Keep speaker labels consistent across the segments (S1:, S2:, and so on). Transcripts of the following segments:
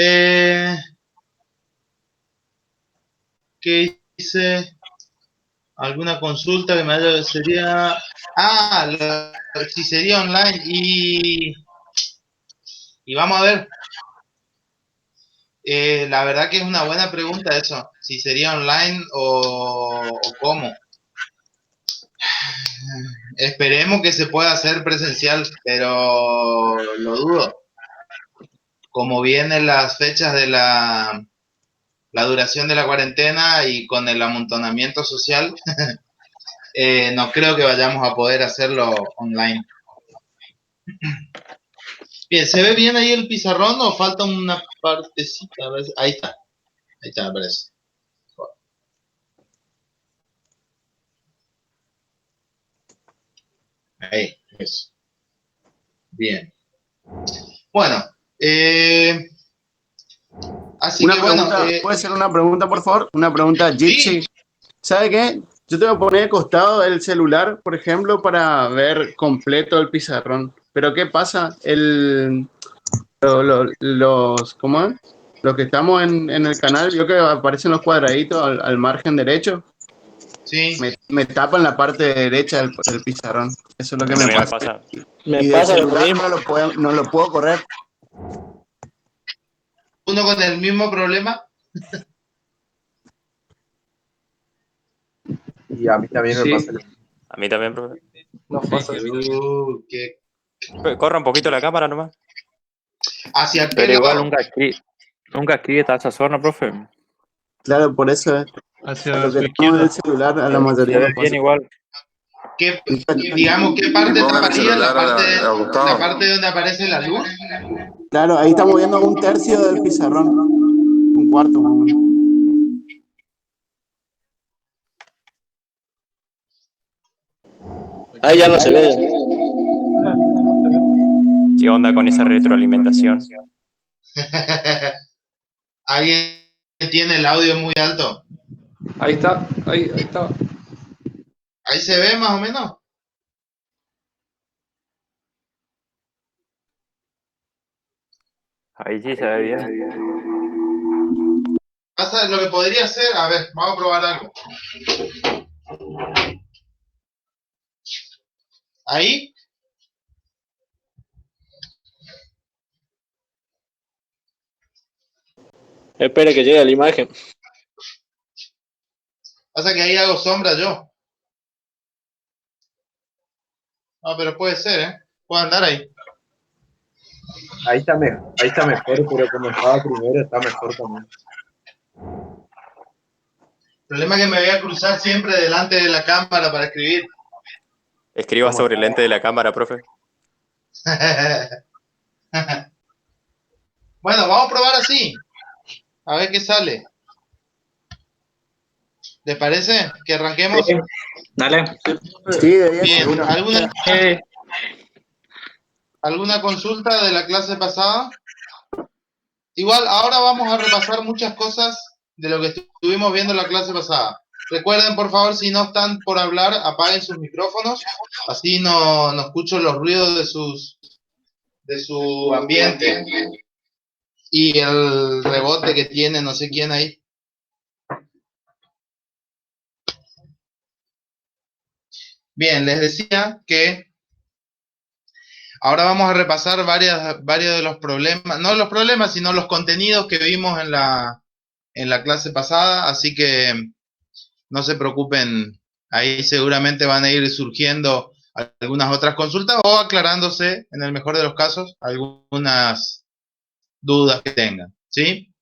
S1: Eh, ¿Qué hice? ¿Alguna consulta que me haya... Sería... si sería online y vamos a ver. La verdad que es una buena pregunta eso. Si sería online o cómo. Esperemos que se pueda hacer presencial, pero lo dudo. Como vienen las fechas de la duración de la cuarentena y con el amontonamiento social, no creo que vayamos a poder hacerlo online. Bien, ¿se ve bien ahí el pizarrón o falta una partecita? A ver, ahí está, me parece. Ahí, eso. Bien. Bueno, así
S2: Una
S1: que bueno,
S2: pregunta, ¿puede ser una pregunta, por favor? Una pregunta, Jitsi.
S1: sí,
S2: ¿Sabe qué? Yo te voy a poner de costado el celular, por ejemplo, para ver completo el pizarrón. Pero ¿qué pasa? ¿Cómo es? Los que estamos en el canal, yo que aparecen los cuadraditos al margen derecho,
S1: sí.
S2: me tapan la parte derecha del pizarrón. Eso es lo que
S3: A
S2: me
S3: mí me
S2: pasa.
S3: pasa.
S4: Me
S2: Y del
S4: pasa lo
S2: celular
S4: mismo.
S2: no lo puedo correr.
S1: Uno con el mismo problema.
S5: Y a mí también me pasa lo mismo.
S3: A mí también, profe.
S5: Nos pasa así.
S1: Que
S3: Corra un poquito la cámara nomás.
S1: ¿hacia qué
S4: Pero igual
S1: lado?
S4: nunca escribe a esa zona, profe.
S2: Claro, por eso a
S6: Hacia
S2: lo que
S6: su
S2: estamos en el
S6: izquierda.
S2: celular, a la
S4: Se
S2: mayoría
S4: ve
S2: nos pasa.
S4: bien igual.
S1: Digamos, ¿qué parte
S7: Y pongan el
S1: taparía?
S7: celular al
S1: La
S7: costado.
S1: parte donde aparece la luz?
S2: Claro, ahí estamos viendo un tercio del pizarrón, un cuarto más o menos.
S4: Ahí ya no se ve.
S3: ¿Qué onda con esa retroalimentación?
S1: ¿Alguien tiene el audio muy alto?
S5: Ahí está, ahí está.
S1: Ahí se ve más o menos.
S4: Ahí sí se ve bien.
S1: Pasa lo que podría ser, a ver, vamos a probar algo. Ahí,
S4: Espere que llegue la imagen.
S1: pasa que ahí hago sombra yo. No, pero puede ser, ¿eh? Puedo andar ahí.
S5: Ahí está mejor, pero como estaba primero, está mejor también.
S1: El problema es que me voy a cruzar siempre delante de la cámara para escribir.
S3: Escriba sobre el lente de la cámara, profe.
S1: Bueno, vamos a probar así. A ver qué sale. ¿Les parece? ¿Que arranquemos?
S4: Sí, dale.
S2: Sí, de
S1: Bien.
S2: seguro.
S1: ¿Alguna consulta de la clase pasada? Igual, ahora vamos a repasar muchas cosas de lo que estuvimos viendo en la clase pasada. Recuerden, por favor, si no están por hablar, apaguen sus micrófonos, así no escucho los ruidos de su ambiente y el rebote que tiene no sé quién ahí. Bien, les decía que ahora vamos a repasar varios de los problemas, no los problemas, sino los contenidos que vimos en la clase pasada, así que no se preocupen, ahí seguramente van a ir surgiendo algunas otras consultas o aclarándose, en el mejor de los casos, algunas dudas que tengan, ¿sí?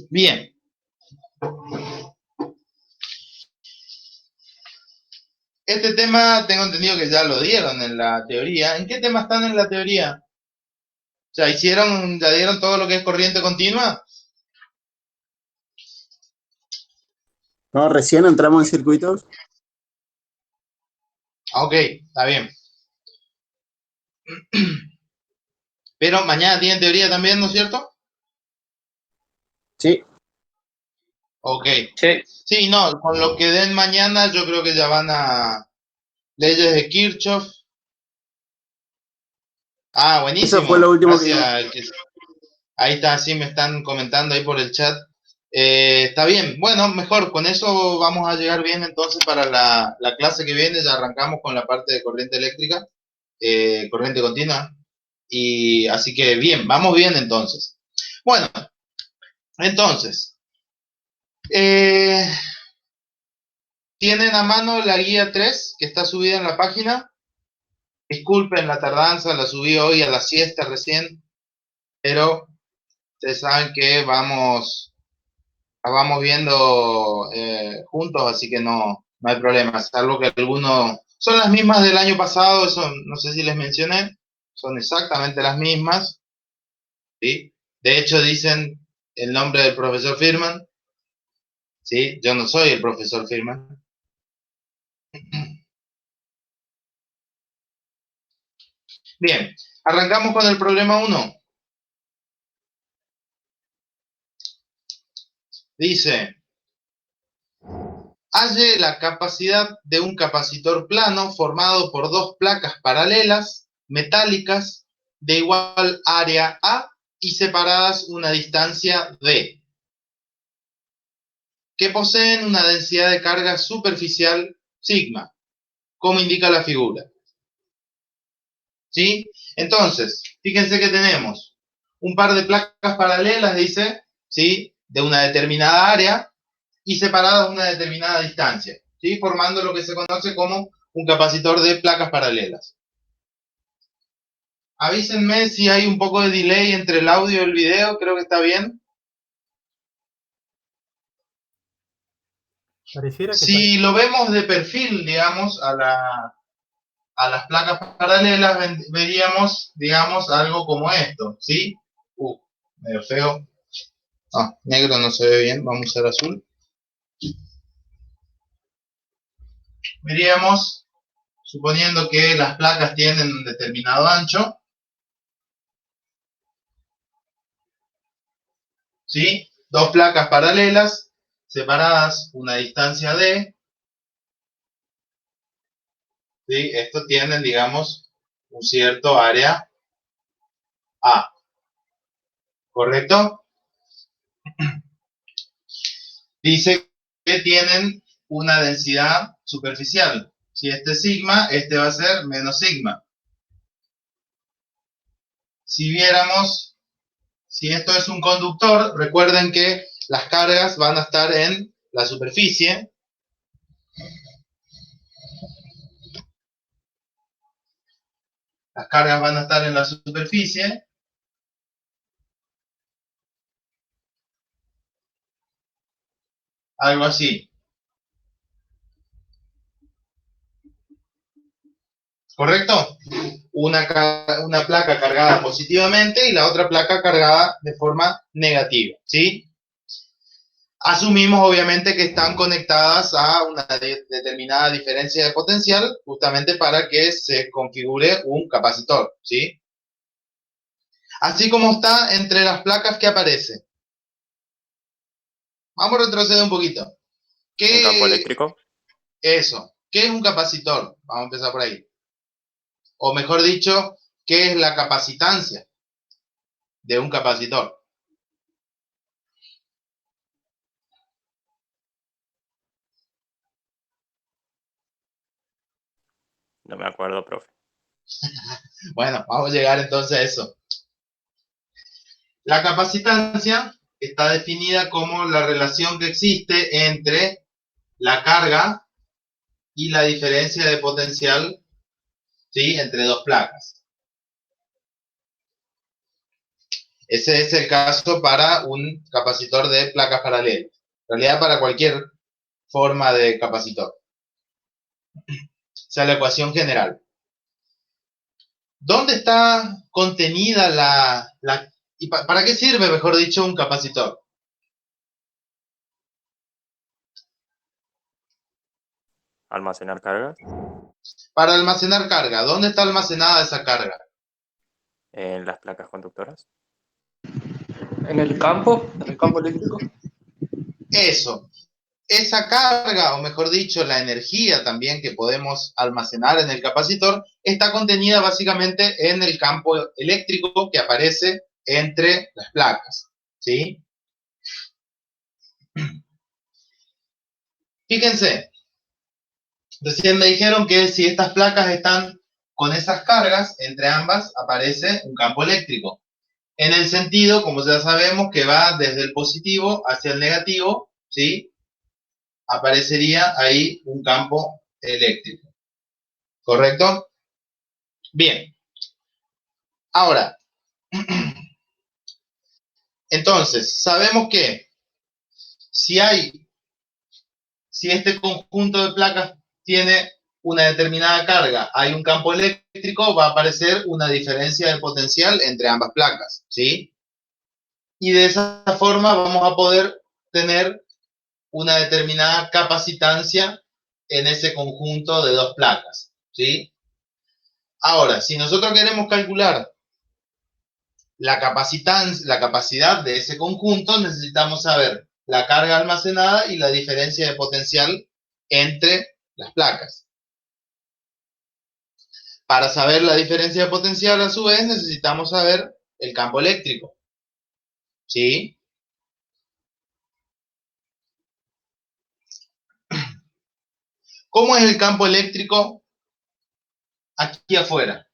S1: Bien. Este tema tengo entendido que ya lo dieron en la teoría. ¿En qué tema están en la teoría? O sea, ya dieron todo lo que es corriente continua?
S2: No, recién entramos en circuitos.
S1: Ok, está bien. Pero mañana tienen teoría también, ¿no es cierto?
S2: Sí.
S1: Ok.
S4: Sí.
S1: Sí, no, con lo que den mañana yo creo que ya van a leyes de Kirchhoff. Ah,
S2: Eso
S1: buenísimo.
S2: fue lo último que vimos.
S1: Gracias. Ahí está, sí, me están comentando ahí por el chat. Está bien, bueno, mejor, con eso vamos a llegar bien entonces para la clase que viene, ya arrancamos con la parte de corriente eléctrica, corriente continua, y así que bien, vamos bien entonces. Bueno, entonces, eh, tienen a mano la guía 3 que está subida en la página. Disculpen la tardanza, la subí hoy a la siesta recién, pero ustedes saben que la vamos viendo juntos, así que no hay problema, salvo que algunos son las mismas del año pasado, eso no sé si les mencioné, son exactamente las mismas, ¿sí? De hecho dicen el nombre del profesor Firman, ¿sí? Yo no soy el profesor Firman. Bien, arrancamos con el problema 1. Dice, halle la capacidad de un capacitor plano formado por dos placas paralelas, metálicas, de igual área A y separadas una distancia D, que poseen una densidad de carga superficial sigma, como indica la figura. ¿Sí? Entonces, fíjense que tenemos un par de placas paralelas, dice, ¿sí? De una determinada área y separadas una determinada distancia, ¿sí? Formando lo que se conoce como un capacitor de placas paralelas. Avísenme si hay un poco de delay entre el audio y el video, creo que está bien.
S6: Pareciera que
S1: Si lo vemos de perfil, digamos, a las placas paralelas, veríamos, digamos, algo como esto, ¿sí? Medio feo. Ah, negro no se ve bien, vamos a usar azul. Veríamos, suponiendo que las placas tienen un determinado ancho, ¿sí? Dos placas paralelas, separadas una distancia D, ¿sí? Esto tienen, digamos, un cierto área A, ¿correcto? Dice que tienen una densidad superficial. Si este es sigma, este va a ser menos sigma. Si viéramos, si esto es un conductor, recuerden que las cargas van a estar en la superficie. Las cargas van a estar en la superficie. Algo así. ¿Correcto? Una placa cargada positivamente y la otra placa cargada de forma negativa, ¿sí? Asumimos obviamente que están conectadas a una determinada diferencia de potencial justamente para que se configure un capacitor, ¿sí? Así como está entre las placas que aparece. Vamos a retroceder un poquito.
S3: Un campo eléctrico.
S1: Eso. ¿Qué es un capacitor? Vamos a empezar por ahí. O mejor dicho, ¿qué es la capacitancia de un capacitor?
S3: No me acuerdo, profe.
S1: Bueno, vamos a llegar entonces a eso. La capacitancia está definida como la relación que existe entre la carga y la diferencia de potencial, ¿sí? Entre dos placas. Ese es el caso para un capacitor de placas paralelas. En realidad para cualquier forma de capacitor. Esa es la ecuación general. ¿Dónde está contenida y para qué sirve, mejor dicho, un capacitor?
S3: Almacenar cargas.
S1: Para almacenar carga. ¿Dónde está almacenada esa carga?
S3: En las placas conductoras.
S7: En el campo eléctrico.
S1: Eso. Esa carga, o mejor dicho, la energía también que podemos almacenar en el capacitor, está contenida básicamente en el campo eléctrico que aparece, entre las placas, ¿sí? Fíjense, recién me dijeron que si estas placas están con esas cargas, entre ambas aparece un campo eléctrico. En el sentido, como ya sabemos, que va desde el positivo hacia el negativo, ¿sí? Aparecería ahí un campo eléctrico. ¿Correcto? Bien. Ahora, entonces, sabemos que si este conjunto de placas tiene una determinada carga, hay un campo eléctrico, va a aparecer una diferencia de potencial entre ambas placas, ¿sí? Y de esa forma vamos a poder tener una determinada capacitancia en ese conjunto de dos placas, ¿sí? Ahora, si nosotros queremos calcular la capacidad de ese conjunto, necesitamos saber la carga almacenada y la diferencia de potencial entre las placas. Para saber la diferencia de potencial, a su vez, necesitamos saber el campo eléctrico, ¿sí? ¿Cómo es el campo eléctrico aquí afuera?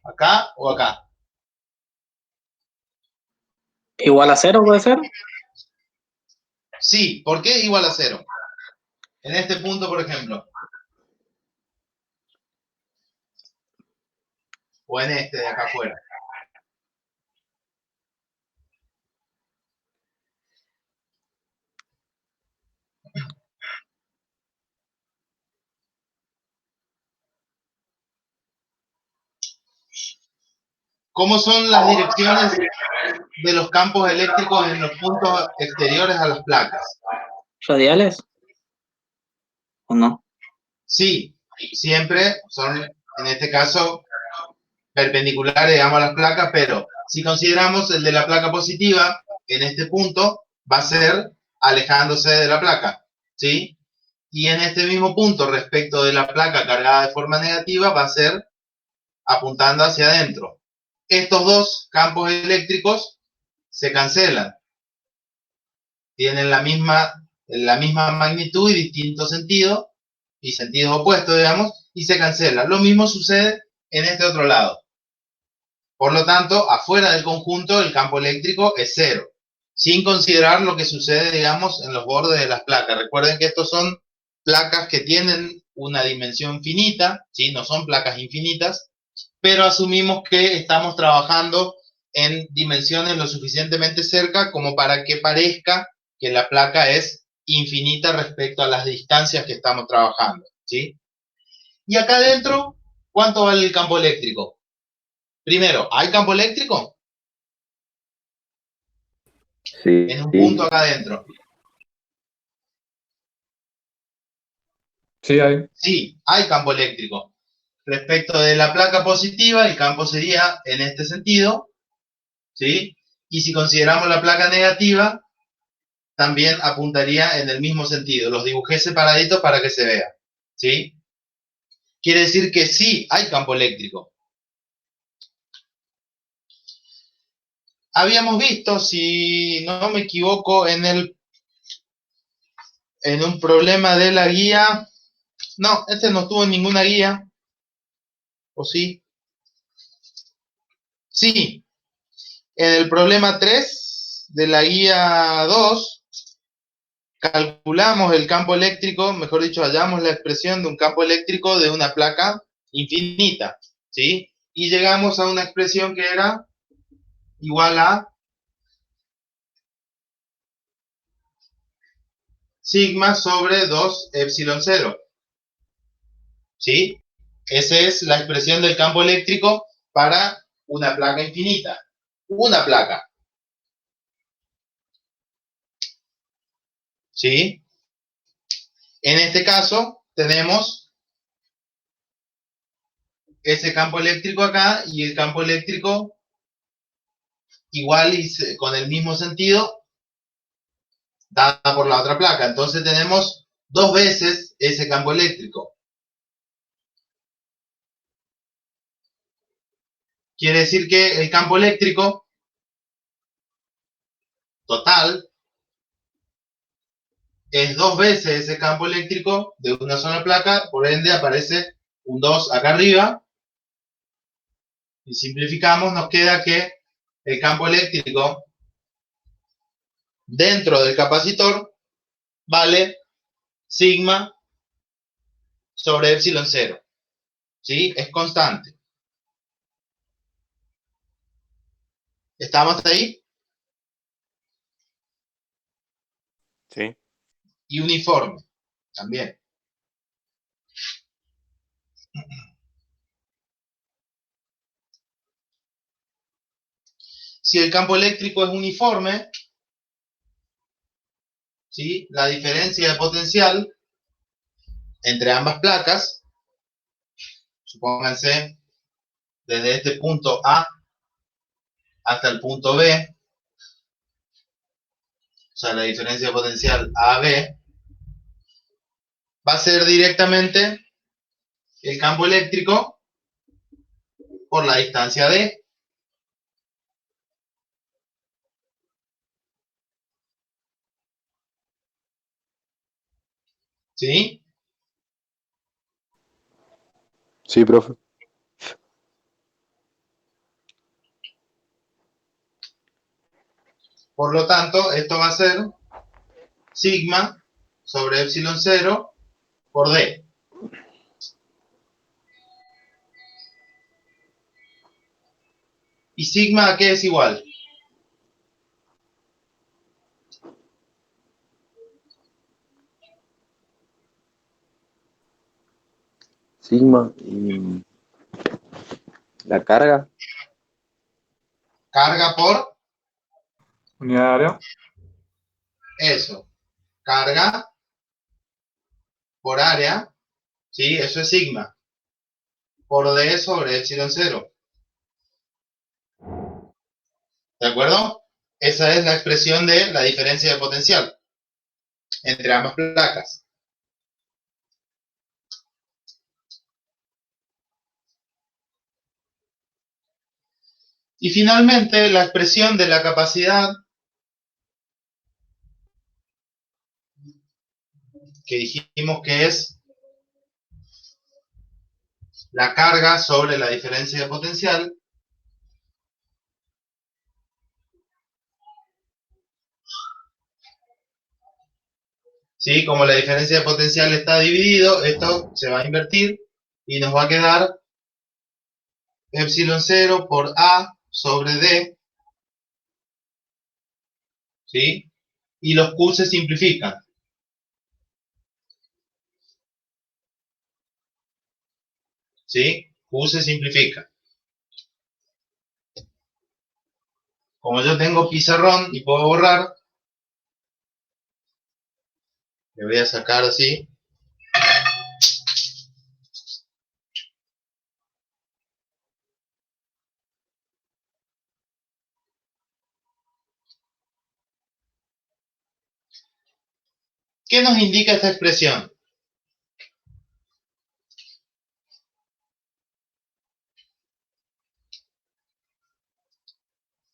S1: ¿Acá o acá?
S4: Igual a cero puede ser.
S1: Sí, ¿por qué igual a cero? En este punto, por ejemplo. O en este de acá afuera. ¿Cómo son las direcciones de los campos eléctricos en los puntos exteriores a las placas?
S4: ¿Radiales? ¿O no?
S1: Sí, siempre son, en este caso, perpendiculares, digamos, a las placas, pero si consideramos el de la placa positiva, en este punto va a ser alejándose de la placa, ¿sí? Y en este mismo punto, respecto de la placa cargada de forma negativa, va a ser apuntando hacia adentro. Estos dos campos eléctricos se cancelan. Tienen la misma magnitud y distinto sentido, y sentidos opuestos, digamos, y se cancelan. Lo mismo sucede en este otro lado. Por lo tanto, afuera del conjunto el campo eléctrico es cero, sin considerar lo que sucede, digamos, en los bordes de las placas. Recuerden que estos son placas que tienen una dimensión finita, ¿sí? No son placas infinitas, pero asumimos que estamos trabajando en dimensiones lo suficientemente cerca como para que parezca que la placa es infinita respecto a las distancias que estamos trabajando, ¿sí? Y acá adentro, ¿cuánto vale el campo eléctrico? Primero, ¿hay campo eléctrico?
S6: Sí,
S1: En un punto acá adentro.
S7: Sí, hay.
S1: Sí, hay campo eléctrico. Respecto de la placa positiva, el campo sería en este sentido, ¿sí? Y si consideramos la placa negativa, también apuntaría en el mismo sentido. Los dibujé separaditos para que se vea, ¿sí? Quiere decir que sí hay campo eléctrico. Habíamos visto, si no me equivoco, en un problema de la guía. No, este no tuvo ninguna guía. ¿O sí? Sí, en el problema 3 de la guía 2 calculamos el campo eléctrico, mejor dicho, hallamos la expresión de un campo eléctrico de una placa infinita, ¿sí? Y llegamos a una expresión que era igual a sigma sobre 2 epsilon 0, ¿sí? Esa es la expresión del campo eléctrico para una placa infinita. Una placa, ¿sí? En este caso tenemos ese campo eléctrico acá y el campo eléctrico igual y con el mismo sentido dada por la otra placa. Entonces tenemos dos veces ese campo eléctrico. Quiere decir que el campo eléctrico total es 2 veces ese campo eléctrico de una sola placa, por ende aparece un 2 acá arriba, y simplificamos, nos queda que el campo eléctrico dentro del capacitor vale sigma sobre epsilon 0, ¿sí? Es constante. ¿Estamos ahí?
S3: Sí.
S1: Y uniforme también. Si el campo eléctrico es uniforme, ¿sí? La diferencia de potencial entre ambas placas, supónganse desde este punto A hasta el punto B, o sea, la diferencia de potencial AB, va a ser directamente el campo eléctrico por la distancia D. ¿Sí?
S6: Sí, profe.
S1: Por lo tanto, esto va a ser sigma sobre epsilon 0 por D. ¿Y sigma a qué es igual?
S6: Sigma y la carga.
S1: Carga por
S7: Unidad de área.
S1: eso. Carga por área, ¿sí? Eso es sigma. Por D sobre epsilon 0. ¿De acuerdo? Esa es la expresión de la diferencia de potencial entre ambas placas. Y finalmente, la expresión de la capacidad, que dijimos que es la carga sobre la diferencia de potencial, ¿sí? Como la diferencia de potencial está dividido, esto se va a invertir y nos va a quedar epsilon 0 por A sobre D, ¿sí? Y los Q se simplifican, ¿sí? Q se simplifica. Como yo tengo pizarrón y puedo borrar, le voy a sacar así. ¿Qué nos indica esta expresión?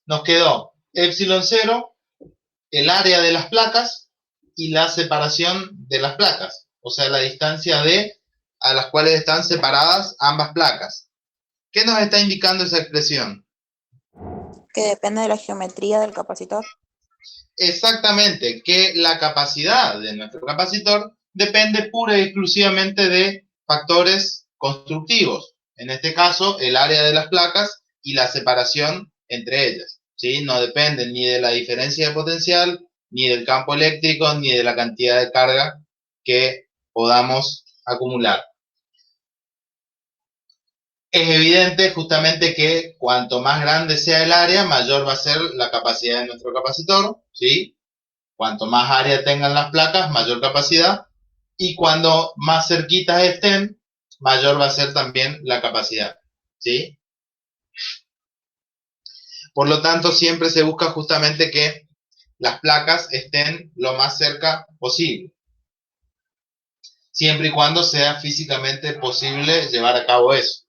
S1: Nos quedó epsilon 0, el área de las placas y la separación de las placas, o sea, la distancia D a las cuales están separadas ambas placas. ¿Qué nos está indicando esa expresión?
S8: Que depende de la geometría del capacitor.
S1: Exactamente, que la capacidad de nuestro capacitor depende pura y exclusivamente de factores constructivos. En este caso, el área de las placas y la separación entre ellas, ¿sí? No dependen ni de la diferencia de potencial, ni del campo eléctrico, ni de la cantidad de carga que podamos acumular. Es evidente justamente que cuanto más grande sea el área, mayor va a ser la capacidad de nuestro capacitor, ¿sí? Cuanto más área tengan las placas, mayor capacidad. Y cuando más cerquitas estén, mayor va a ser también la capacidad, ¿sí? Por lo tanto, siempre se busca justamente que las placas estén lo más cerca posible. Siempre y cuando sea físicamente posible llevar a cabo eso.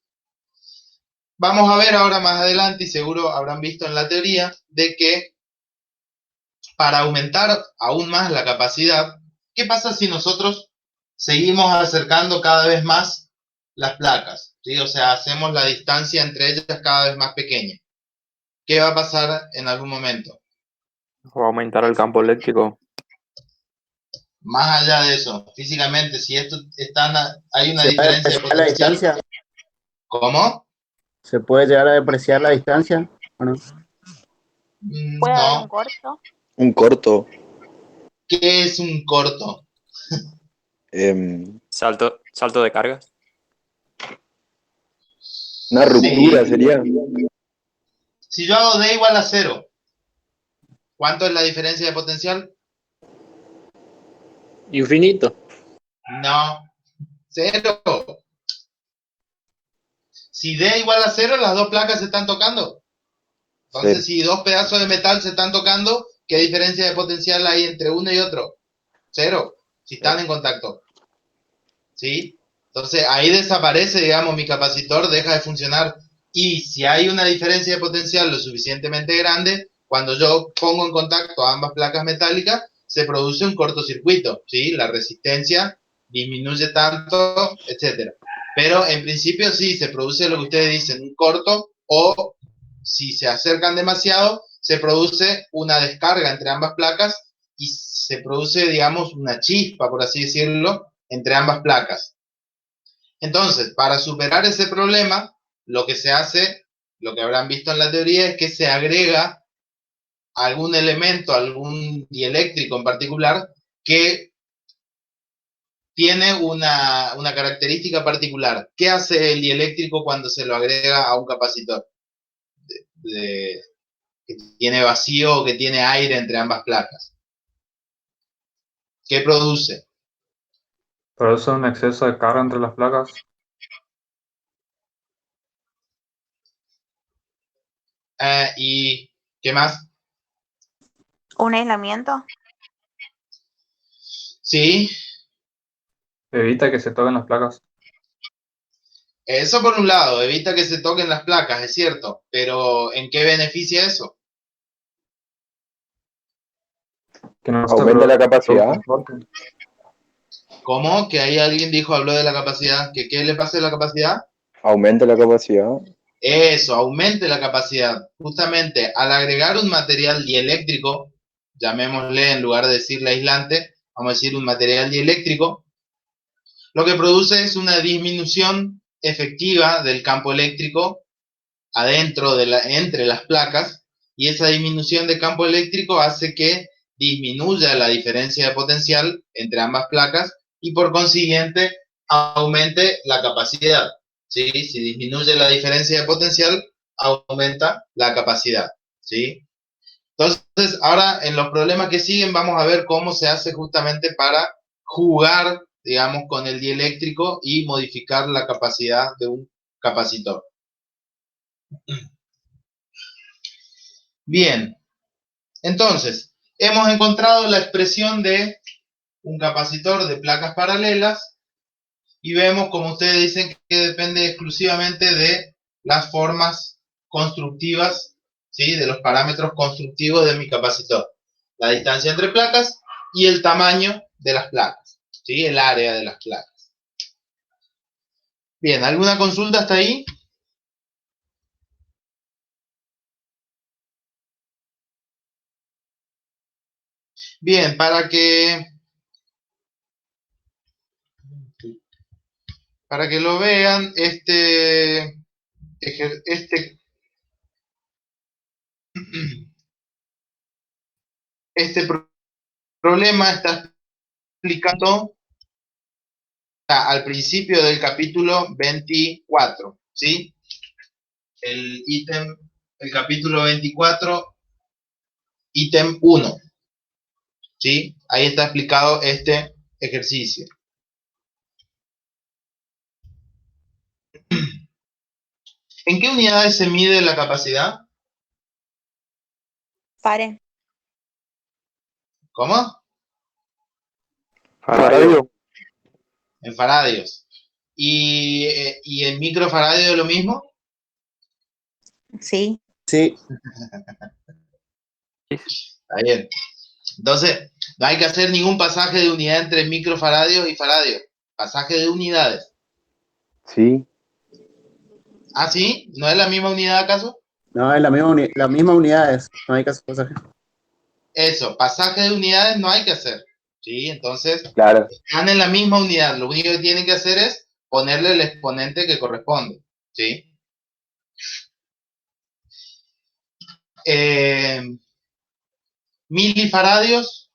S1: Vamos a ver ahora más adelante, y seguro habrán visto en la teoría, de que para aumentar aún más la capacidad, ¿qué pasa si nosotros seguimos acercando cada vez más las placas? ¿Sí? O sea, hacemos la distancia entre ellas cada vez más pequeña. ¿Qué va a pasar en algún momento?
S3: O aumentar el campo eléctrico.
S1: Más allá de eso, físicamente, si esto hay una
S2: ¿Se puede
S1: diferencia de
S2: depreciar la
S1: potencial.
S2: distancia?
S1: ¿Cómo?
S2: ¿Se puede llegar a depreciar la distancia? ¿O no?
S8: ¿Puede haber un
S1: No.
S8: corto?
S6: Un corto.
S1: ¿Qué es un corto?
S3: Salto de cargas.
S6: Una ruptura
S1: Sí.
S6: sería.
S1: Si yo hago D igual a 0, ¿cuánto es la diferencia de potencial?
S9: Infinito.
S1: No, 0. Si D igual a 0, las dos placas se están tocando. Entonces,
S6: Sí.
S1: si dos pedazos de metal se están tocando, ¿qué diferencia de potencial hay entre uno y otro? 0, si están en contacto. ¿Sí? Entonces, ahí desaparece, digamos, mi capacitor, deja de funcionar. Y si hay una diferencia de potencial lo suficientemente grande, cuando yo pongo en contacto ambas placas metálicas, se produce un cortocircuito, ¿sí? La resistencia disminuye tanto, etcétera. Pero en principio sí, se produce lo que ustedes dicen, un corto, o si se acercan demasiado, se produce una descarga entre ambas placas y se produce, digamos, una chispa, por así decirlo, entre ambas placas. Entonces, para superar ese problema, lo que se hace, lo que habrán visto en la teoría, es que se agrega algún elemento, algún dieléctrico en particular, que tiene una característica particular. ¿Qué hace el dieléctrico cuando se lo agrega a un capacitor? Que tiene vacío o que tiene aire entre ambas placas. ¿Qué produce?
S7: Produce un exceso de carga entre las placas.
S1: ¿Y qué más?
S8: ¿Un aislamiento?
S1: Sí,
S7: Evita que se toquen las placas.
S1: eso por un lado, evita que se toquen las placas, es cierto, pero ¿en qué beneficia eso?
S7: Que no se
S6: Aumenta la capacidad.
S7: produzca corte.
S1: ¿Cómo? Que ahí alguien dijo, habló de la capacidad. ¿Que qué le pasa a la capacidad?
S6: Aumenta la capacidad.
S1: Eso, aumente la capacidad. Justamente al agregar un material dieléctrico, llamémosle en lugar de decirle aislante, vamos a decir un material dieléctrico, lo que produce es una disminución efectiva del campo eléctrico adentro entre las placas, y esa disminución de campo eléctrico hace que disminuya la diferencia de potencial entre ambas placas y por consiguiente aumente la capacidad. ¿Sí? Si disminuye la diferencia de potencial, aumenta la capacidad. ¿Sí? Entonces, ahora en los problemas que siguen vamos a ver cómo se hace justamente para jugar, digamos, con el dieléctrico y modificar la capacidad de un capacitor. Bien, entonces, hemos encontrado la expresión de un capacitor de placas paralelas y vemos, como ustedes dicen, que depende exclusivamente de las formas constructivas, ¿sí? De los parámetros constructivos de mi capacitor. La distancia entre placas y el tamaño de las placas, ¿sí? El área de las placas. Bien, ¿alguna consulta hasta ahí? Bien, para que lo vean, este problema está explicando al principio del capítulo 24, ¿sí? El capítulo 24, ítem 1, ¿sí? Ahí está explicado este ejercicio. ¿En qué unidades se mide la capacidad?
S8: Paren.
S1: ¿Cómo?
S3: Faradio.
S1: En faradios. ¿Y en microfaradio lo mismo?
S8: Sí.
S2: Sí.
S1: Está bien. Entonces, no hay que hacer ningún pasaje de unidad entre microfaradios y faradios. Pasaje de unidades.
S6: Sí.
S1: ¿Ah, sí? ¿No es la misma unidad acaso?
S2: No, es la misma unidades. No hay caso pasaje.
S1: Eso, pasaje de unidades no hay que hacer. ¿Sí? Entonces,
S6: Claro.
S1: están en la misma unidad. Lo único que tienen que hacer es ponerle el exponente que corresponde. ¿Sí? Milifaradios,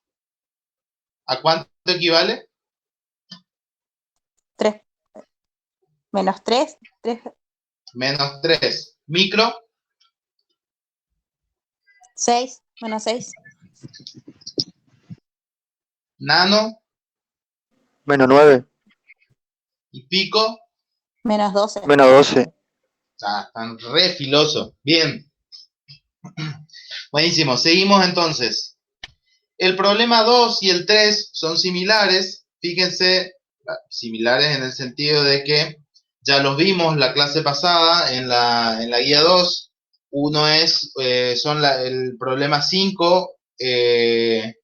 S1: ¿a cuánto equivale?
S8: 3. Menos 3. 3.
S1: Menos 3. Micro,
S8: 6. Menos 6.
S1: nano
S3: Menos 9.
S1: y pico.
S8: Menos 12.
S3: Menos 12.
S1: Ah, están re filosos. Bien. Buenísimo. Seguimos entonces. El problema 2 y el 3 son similares. Fíjense, similares en el sentido de que ya los vimos la clase pasada en la guía 2. Uno es, el problema 5, el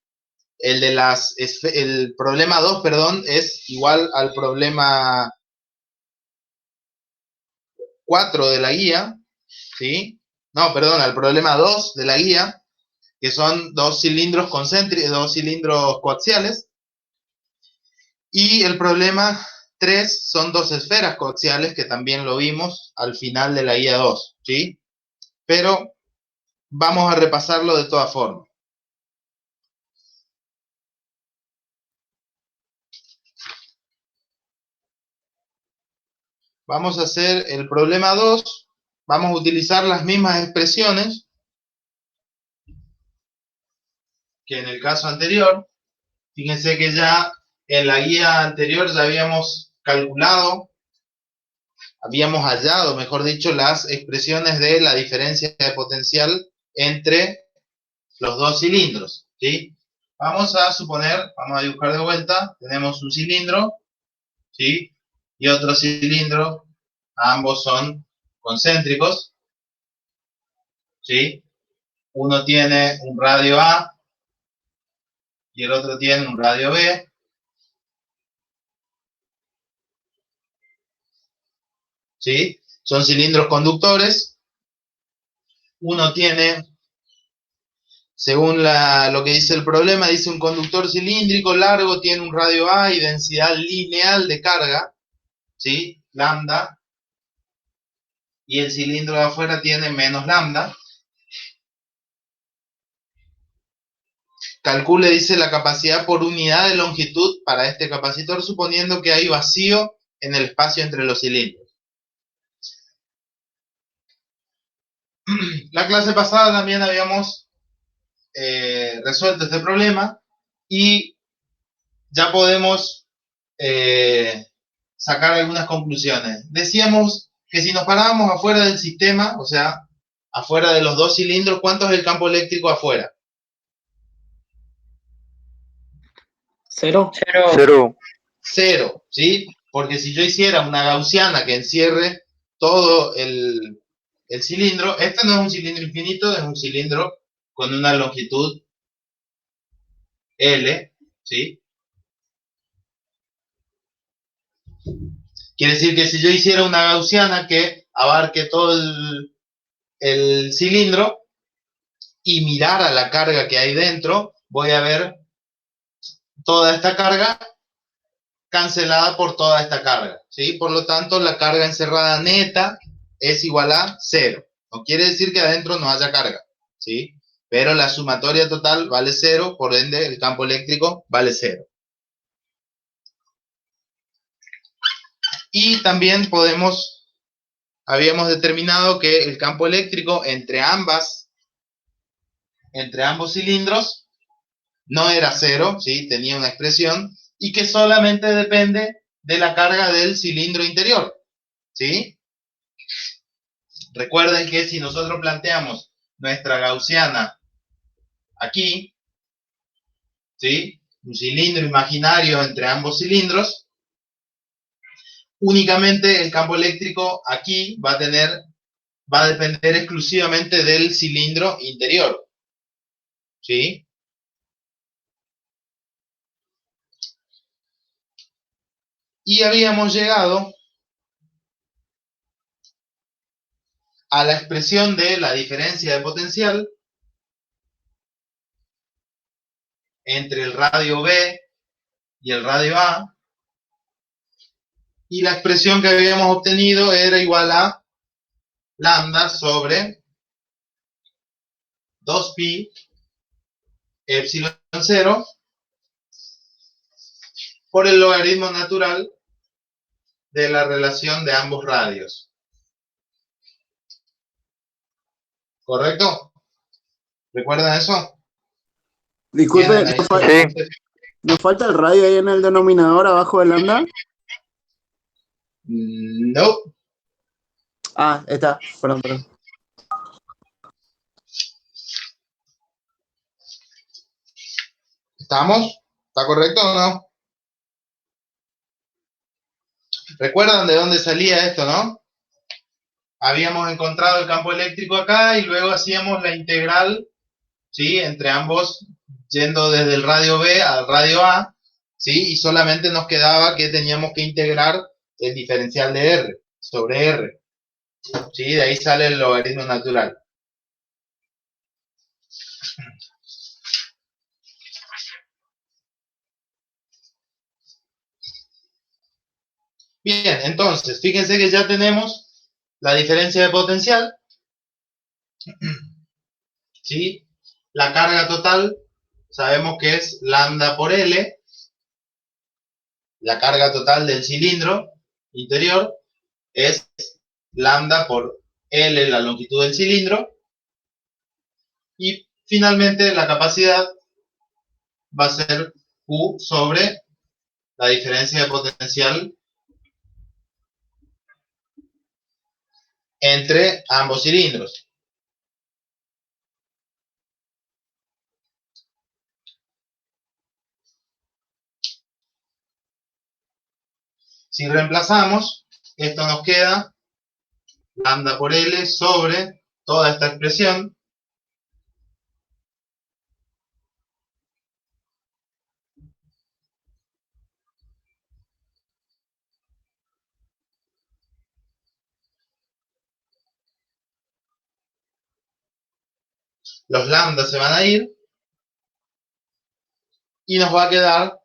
S1: problema 2, perdón, es igual al problema 4 de la guía, ¿sí? No, perdón, al problema 2 de la guía, que son dos cilindros concéntricos, dos cilindros coaxiales, y el problema 3 son dos esferas coaxiales, que también lo vimos al final de la guía 2, ¿sí? Pero vamos a repasarlo de todas formas. Vamos a hacer el problema 2, vamos a utilizar las mismas expresiones que en el caso anterior. Fíjense que ya en la guía anterior ya habíamos calculado, habíamos hallado, mejor dicho, las expresiones de la diferencia de potencial entre los dos cilindros, ¿sí? Vamos a suponer, vamos a dibujar de vuelta, tenemos un cilindro, ¿sí? Y otro cilindro, ambos son concéntricos, ¿sí? Uno tiene un radio A y el otro tiene un radio B. ¿Sí? Son cilindros conductores. Uno tiene, según lo que dice el problema, dice un conductor cilíndrico largo, tiene un radio A y densidad lineal de carga, ¿sí? Lambda. Y el cilindro de afuera tiene menos lambda. Calcule, dice, la capacidad por unidad de longitud para este capacitor, suponiendo que hay vacío en el espacio entre los cilindros. La clase pasada también habíamos resuelto este problema y ya podemos sacar algunas conclusiones. Decíamos que si nos parábamos afuera del sistema, o sea, afuera de los dos cilindros, ¿cuánto es el campo eléctrico afuera?
S4: 0.
S3: 0.
S1: 0, ¿sí? Porque si yo hiciera una gaussiana que encierre todo el cilindro, este no es un cilindro infinito, es un cilindro con una longitud L, ¿sí? Quiere decir que si yo hiciera una gaussiana que abarque todo el cilindro y mirara la carga que hay dentro, voy a ver toda esta carga cancelada por toda esta carga, ¿sí? Por lo tanto, la carga encerrada neta es igual a 0. No quiere decir que adentro no haya carga, ¿sí? Pero la sumatoria total vale 0, por ende el campo eléctrico vale 0. Y también habíamos determinado que el campo eléctrico entre ambos cilindros no era 0, ¿sí? Tenía una expresión, y que solamente depende de la carga del cilindro interior, ¿sí? Recuerden que si nosotros planteamos nuestra gaussiana aquí, ¿sí? Un cilindro imaginario entre ambos cilindros, únicamente el campo eléctrico aquí va a depender exclusivamente del cilindro interior, ¿sí? Y habíamos llegado a la expresión de la diferencia de potencial entre el radio B y el radio A, y la expresión que habíamos obtenido era igual a lambda sobre 2pi epsilon 0 por el logaritmo natural de la relación de ambos radios. ¿Correcto? ¿Recuerdan eso?
S2: Disculpe,
S1: ¿Tienen ahí
S2: ¿nos,
S1: su-
S3: Sí.
S2: nos falta el radio ahí en el denominador abajo del lambda?
S1: No.
S2: Ah, está, perdón.
S1: ¿Estamos? ¿Está correcto o no? ¿Recuerdan de dónde salía esto, no? Habíamos encontrado el campo eléctrico acá y luego hacíamos la integral, ¿sí? Entre ambos, yendo desde el radio B al radio A, ¿sí? Y solamente nos quedaba que teníamos que integrar el diferencial de R sobre R, ¿sí? De ahí sale el logaritmo natural. Bien, entonces, fíjense que ya tenemos la diferencia de potencial, ¿sí? La carga total, sabemos que es lambda por L, la carga total del cilindro interior es lambda por L, la longitud del cilindro, y finalmente la capacidad va a ser Q sobre la diferencia de potencial entre ambos cilindros. Si reemplazamos, esto nos queda lambda por L sobre toda esta expresión los lambdas se van a ir y nos va a quedar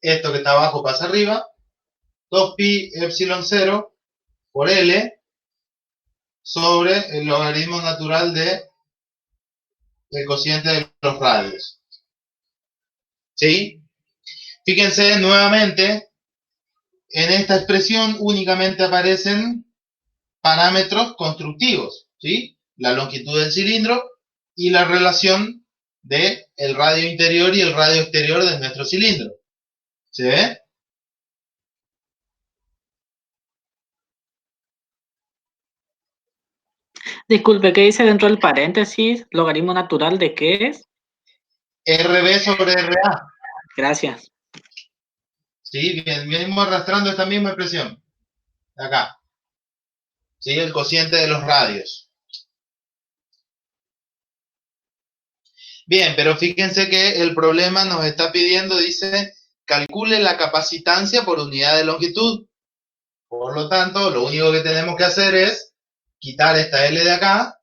S1: esto que está abajo pasa arriba, 2pi epsilon 0 por L sobre el logaritmo natural de el cociente de los radios. ¿Sí? Fíjense nuevamente, en esta expresión únicamente aparecen parámetros constructivos, ¿sí? La longitud del cilindro y la relación de el radio interior y el radio exterior de nuestro cilindro. ¿Se ve?
S4: Disculpe, ¿qué dice dentro del paréntesis? ¿Logaritmo natural de qué es?
S1: RB sobre RA.
S4: Gracias.
S1: ¿Sí? Venimos arrastrando esta misma expresión. Acá. ¿Sí? El cociente de los radios. Bien, pero fíjense que el problema nos está pidiendo, dice, calcule la capacitancia por unidad de longitud. Por lo tanto, lo único que tenemos que hacer es quitar esta L de acá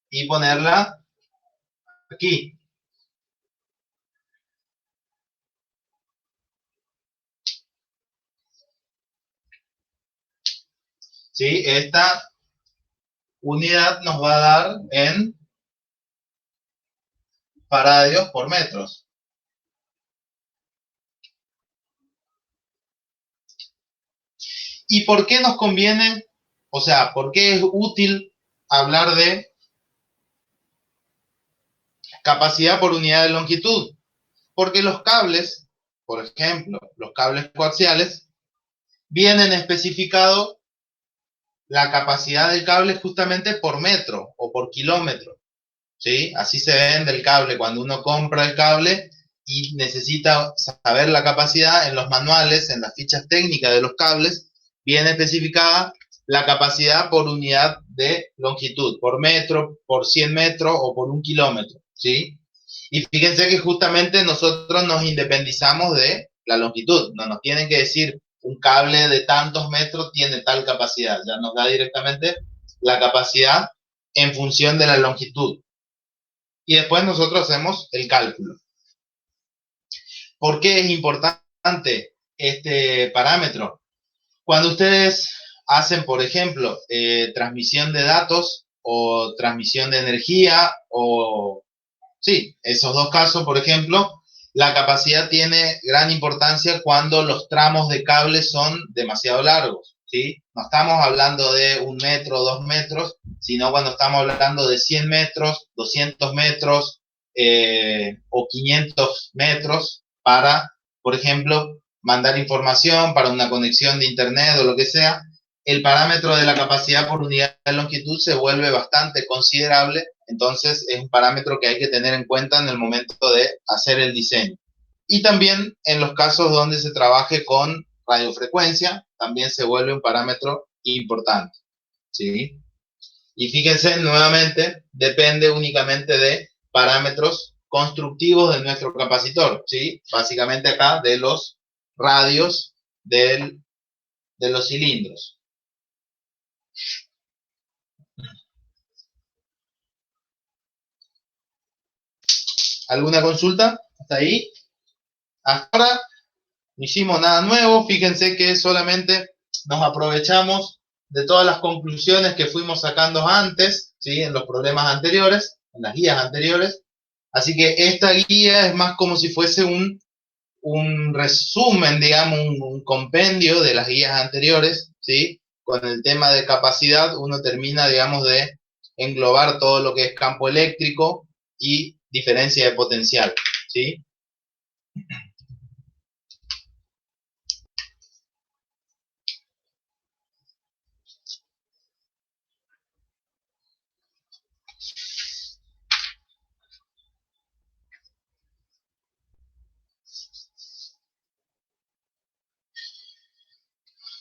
S1: y ponerla aquí. ¿Sí? Esta unidad nos va a dar en faradios por metros. ¿Y por qué nos conviene? O sea, ¿por qué es útil hablar de capacidad por unidad de longitud? Porque los cables, por ejemplo, los cables coaxiales, vienen especificados la capacidad del cable justamente por metro o por kilómetro, ¿sí? Así se vende el cable cuando uno compra el cable y necesita saber la capacidad en los manuales, en las fichas técnicas de los cables, viene especificada la capacidad por unidad de longitud, por metro, por 100 metros o por 1 kilómetro, ¿sí? Y fíjense que justamente nosotros nos independizamos de la longitud. No nos tienen que decir un cable de tantos metros tiene tal capacidad. Ya nos da directamente la capacidad en función de la longitud. Y después nosotros hacemos el cálculo. ¿Por qué es importante este parámetro? Cuando ustedes hacen, por ejemplo, transmisión de datos o transmisión de energía, o sí, esos dos casos, por ejemplo, la capacidad tiene gran importancia cuando los tramos de cable son demasiado largos, ¿sí? No estamos hablando de 1 metro o 2 metros, sino cuando estamos hablando de 100 metros, 200 metros o 500 metros para, por ejemplo, mandar información para una conexión de internet o lo que sea. El parámetro de la capacidad por unidad de longitud se vuelve bastante considerable, entonces es un parámetro que hay que tener en cuenta en el momento de hacer el diseño. Y también en los casos donde se trabaje con radiofrecuencia, también se vuelve un parámetro importante, ¿sí? Y fíjense, nuevamente, depende únicamente de parámetros constructivos de nuestro capacitor, ¿sí? Básicamente acá de los radios de los cilindros. ¿Alguna consulta? ¿Hasta ahí? Hasta ahora no hicimos nada nuevo. Fíjense que solamente nos aprovechamos de todas las conclusiones que fuimos sacando antes, ¿sí? En los problemas anteriores, en las guías anteriores. Así que esta guía es más como si fuese un resumen, digamos, un compendio de las guías anteriores, ¿sí? Con el tema de capacidad uno termina, digamos, de englobar todo lo que es campo eléctrico y diferencia de potencial, ¿sí?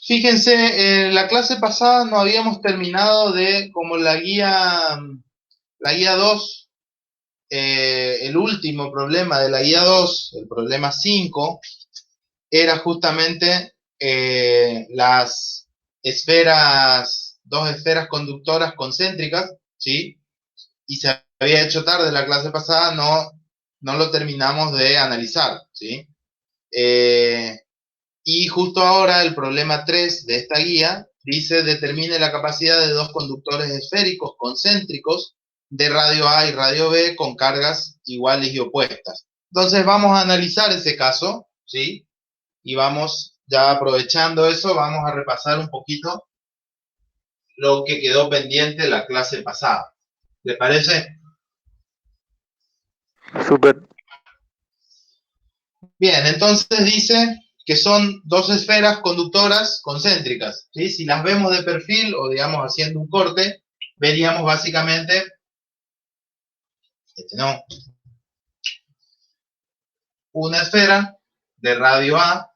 S1: Fíjense, en la clase pasada no habíamos terminado de, como la guía 2, el último problema de la guía 2, el problema 5, era justamente las esferas, dos esferas conductoras concéntricas, ¿sí? Y se había hecho tarde la clase pasada, no lo terminamos de analizar, ¿sí? Y justo ahora el problema 3 de esta guía dice: determine la capacidad de dos conductores esféricos concéntricos de radio A y radio B con cargas iguales y opuestas. Entonces vamos a analizar ese caso, ¿sí? Y vamos, ya aprovechando eso, vamos a repasar un poquito lo que quedó pendiente la clase pasada. ¿Les parece?
S3: Súper.
S1: Bien, entonces dice que son dos esferas conductoras concéntricas, ¿sí? Si las vemos de perfil o, digamos, haciendo un corte, veríamos básicamente, no, una esfera de radio A,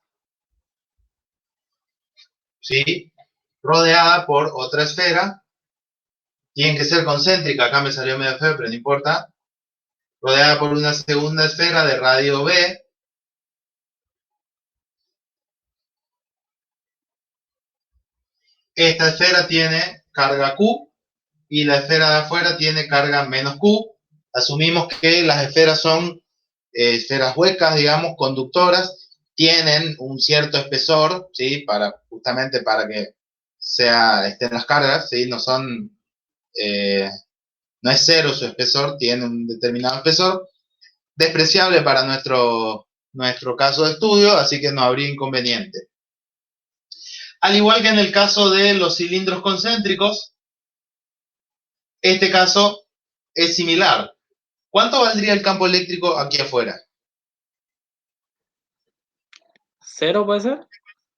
S1: ¿sí? Rodeada por otra esfera, tienen que ser concéntricas, acá me salió medio feo, pero no importa, rodeada por una segunda esfera de radio B. Esta esfera tiene carga Q y la esfera de afuera tiene carga menos Q. Asumimos que las esferas son esferas huecas, digamos, conductoras, tienen un cierto espesor, ¿sí? Justamente para que estén las cargas, ¿sí? No es cero su espesor, tiene un determinado espesor, despreciable para nuestro caso de estudio, así que no habría inconveniente. Al igual que en el caso de los cilindros concéntricos, este caso es similar. ¿Cuánto valdría el campo eléctrico aquí afuera?
S4: ¿Cero puede ser?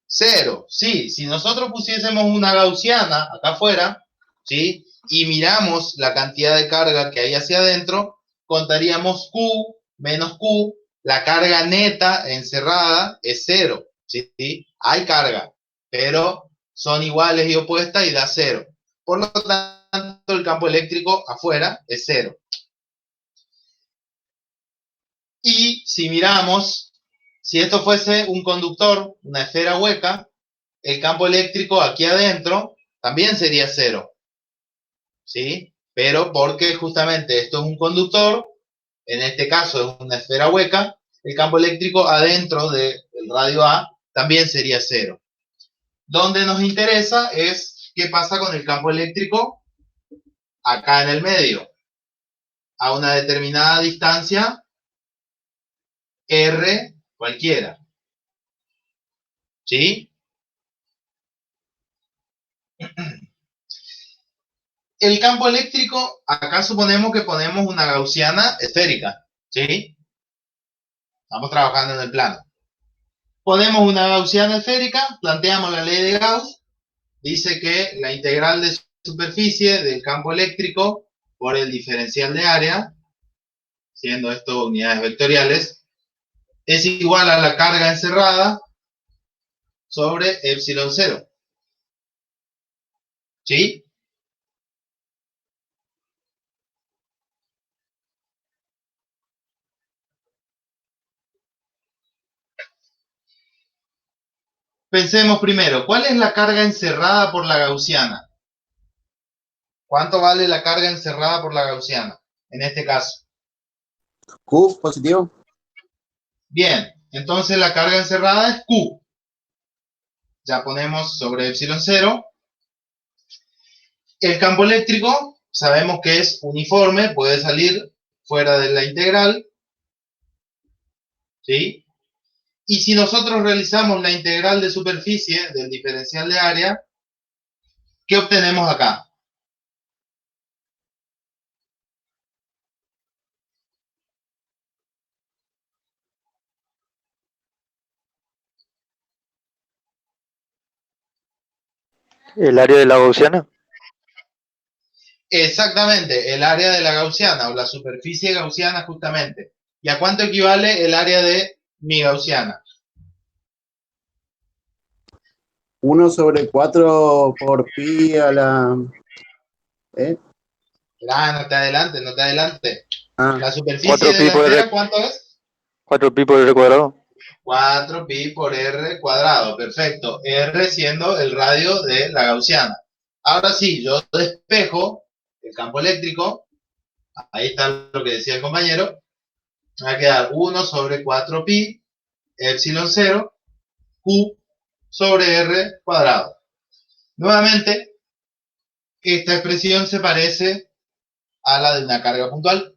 S1: Cero, sí. Si nosotros pusiésemos una gaussiana acá afuera, ¿sí? Y miramos la cantidad de carga que hay hacia adentro, contaríamos Q menos Q, la carga neta encerrada es cero, ¿sí? Hay carga, pero son iguales y opuestas y da cero. Por lo tanto, el campo eléctrico afuera es cero. Y si miramos, si esto fuese un conductor, una esfera hueca, el campo eléctrico aquí adentro también sería cero, ¿sí? Pero porque justamente esto es un conductor, en este caso es una esfera hueca, el campo eléctrico adentro del radio A también sería cero. Donde nos interesa es qué pasa con el campo eléctrico acá en el medio, a una determinada distancia, R cualquiera, ¿sí? El campo eléctrico, acá suponemos que ponemos una gaussiana esférica, ¿sí? Estamos trabajando en el plano. Ponemos una gaussiana esférica, planteamos la ley de Gauss, dice que la integral de superficie del campo eléctrico por el diferencial de área, siendo esto unidades vectoriales, es igual a la carga encerrada sobre epsilon 0. ¿Sí? Pensemos primero, ¿cuál es la carga encerrada por la gaussiana? ¿Cuánto vale la carga encerrada por la gaussiana en este caso?
S2: Q positivo.
S1: Bien, entonces la carga encerrada es Q. Ya ponemos sobre epsilon 0. El campo eléctrico sabemos que es uniforme, puede salir fuera de la integral, ¿sí? Y si nosotros realizamos la integral de superficie del diferencial de área, ¿qué obtenemos acá?
S3: El área de la gaussiana.
S1: Exactamente, el área de la gaussiana o la superficie gaussiana justamente. ¿Y a cuánto equivale el área de mi gaussiana?
S2: 1 sobre 4 por pi a la... ¿Eh?
S1: No te adelante, no te adelante.
S2: Ah,
S1: La superficie
S3: 4
S1: de
S3: pi
S1: la
S3: por
S1: esfera,
S3: r,
S1: ¿cuánto es?
S3: 4 pi por r cuadrado.
S1: 4 pi por r cuadrado, perfecto. R siendo el radio de la gaussiana. Ahora sí, yo despejo el campo eléctrico, ahí está lo que decía el compañero, me va a quedar 1 sobre 4 pi, epsilon 0, Q sobre R cuadrado. Nuevamente, esta expresión se parece a la de una carga puntual.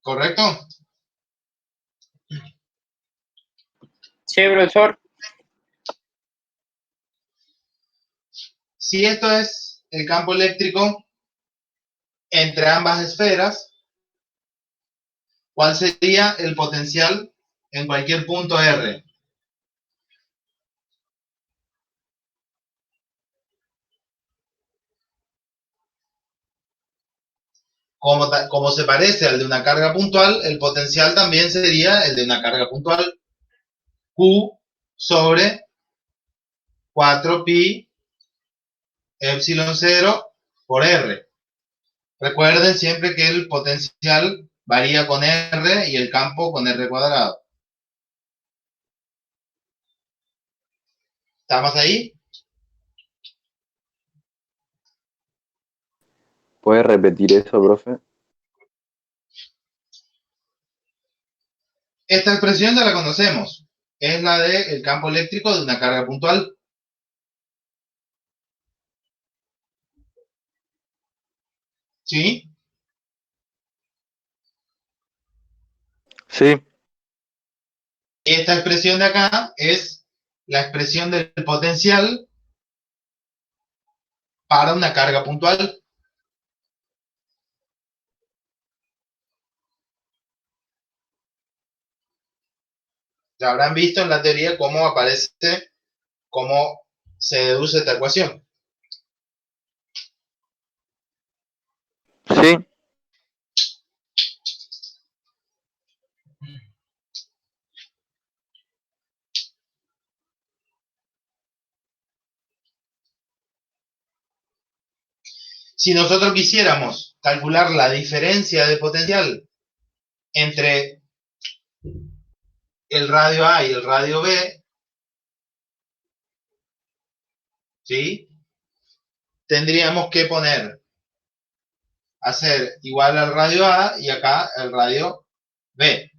S1: ¿Correcto?
S9: Sí, profesor.
S1: Si esto es el campo eléctrico entre ambas esferas, ¿cuál sería el potencial en cualquier punto R? Como se parece al de una carga puntual, el potencial también sería el de una carga puntual. Q sobre 4 pi epsilon 0 por R. Recuerden siempre que el potencial varía con R y el campo con R cuadrado. ¿Estamos ahí?
S6: ¿Puedes repetir eso, profe?
S1: Esta expresión ya la conocemos. Es la del campo eléctrico de una carga puntual. ¿Sí?
S3: Sí,
S1: Esta expresión de acá es la expresión del potencial para una carga puntual. Ya habrán visto en la teoría cómo aparece, cómo se deduce esta ecuación.
S3: sí.
S1: Si nosotros quisiéramos calcular la diferencia de potencial entre el radio A y el radio B, ¿sí? Tendríamos que hacer igual al radio A y acá el radio B.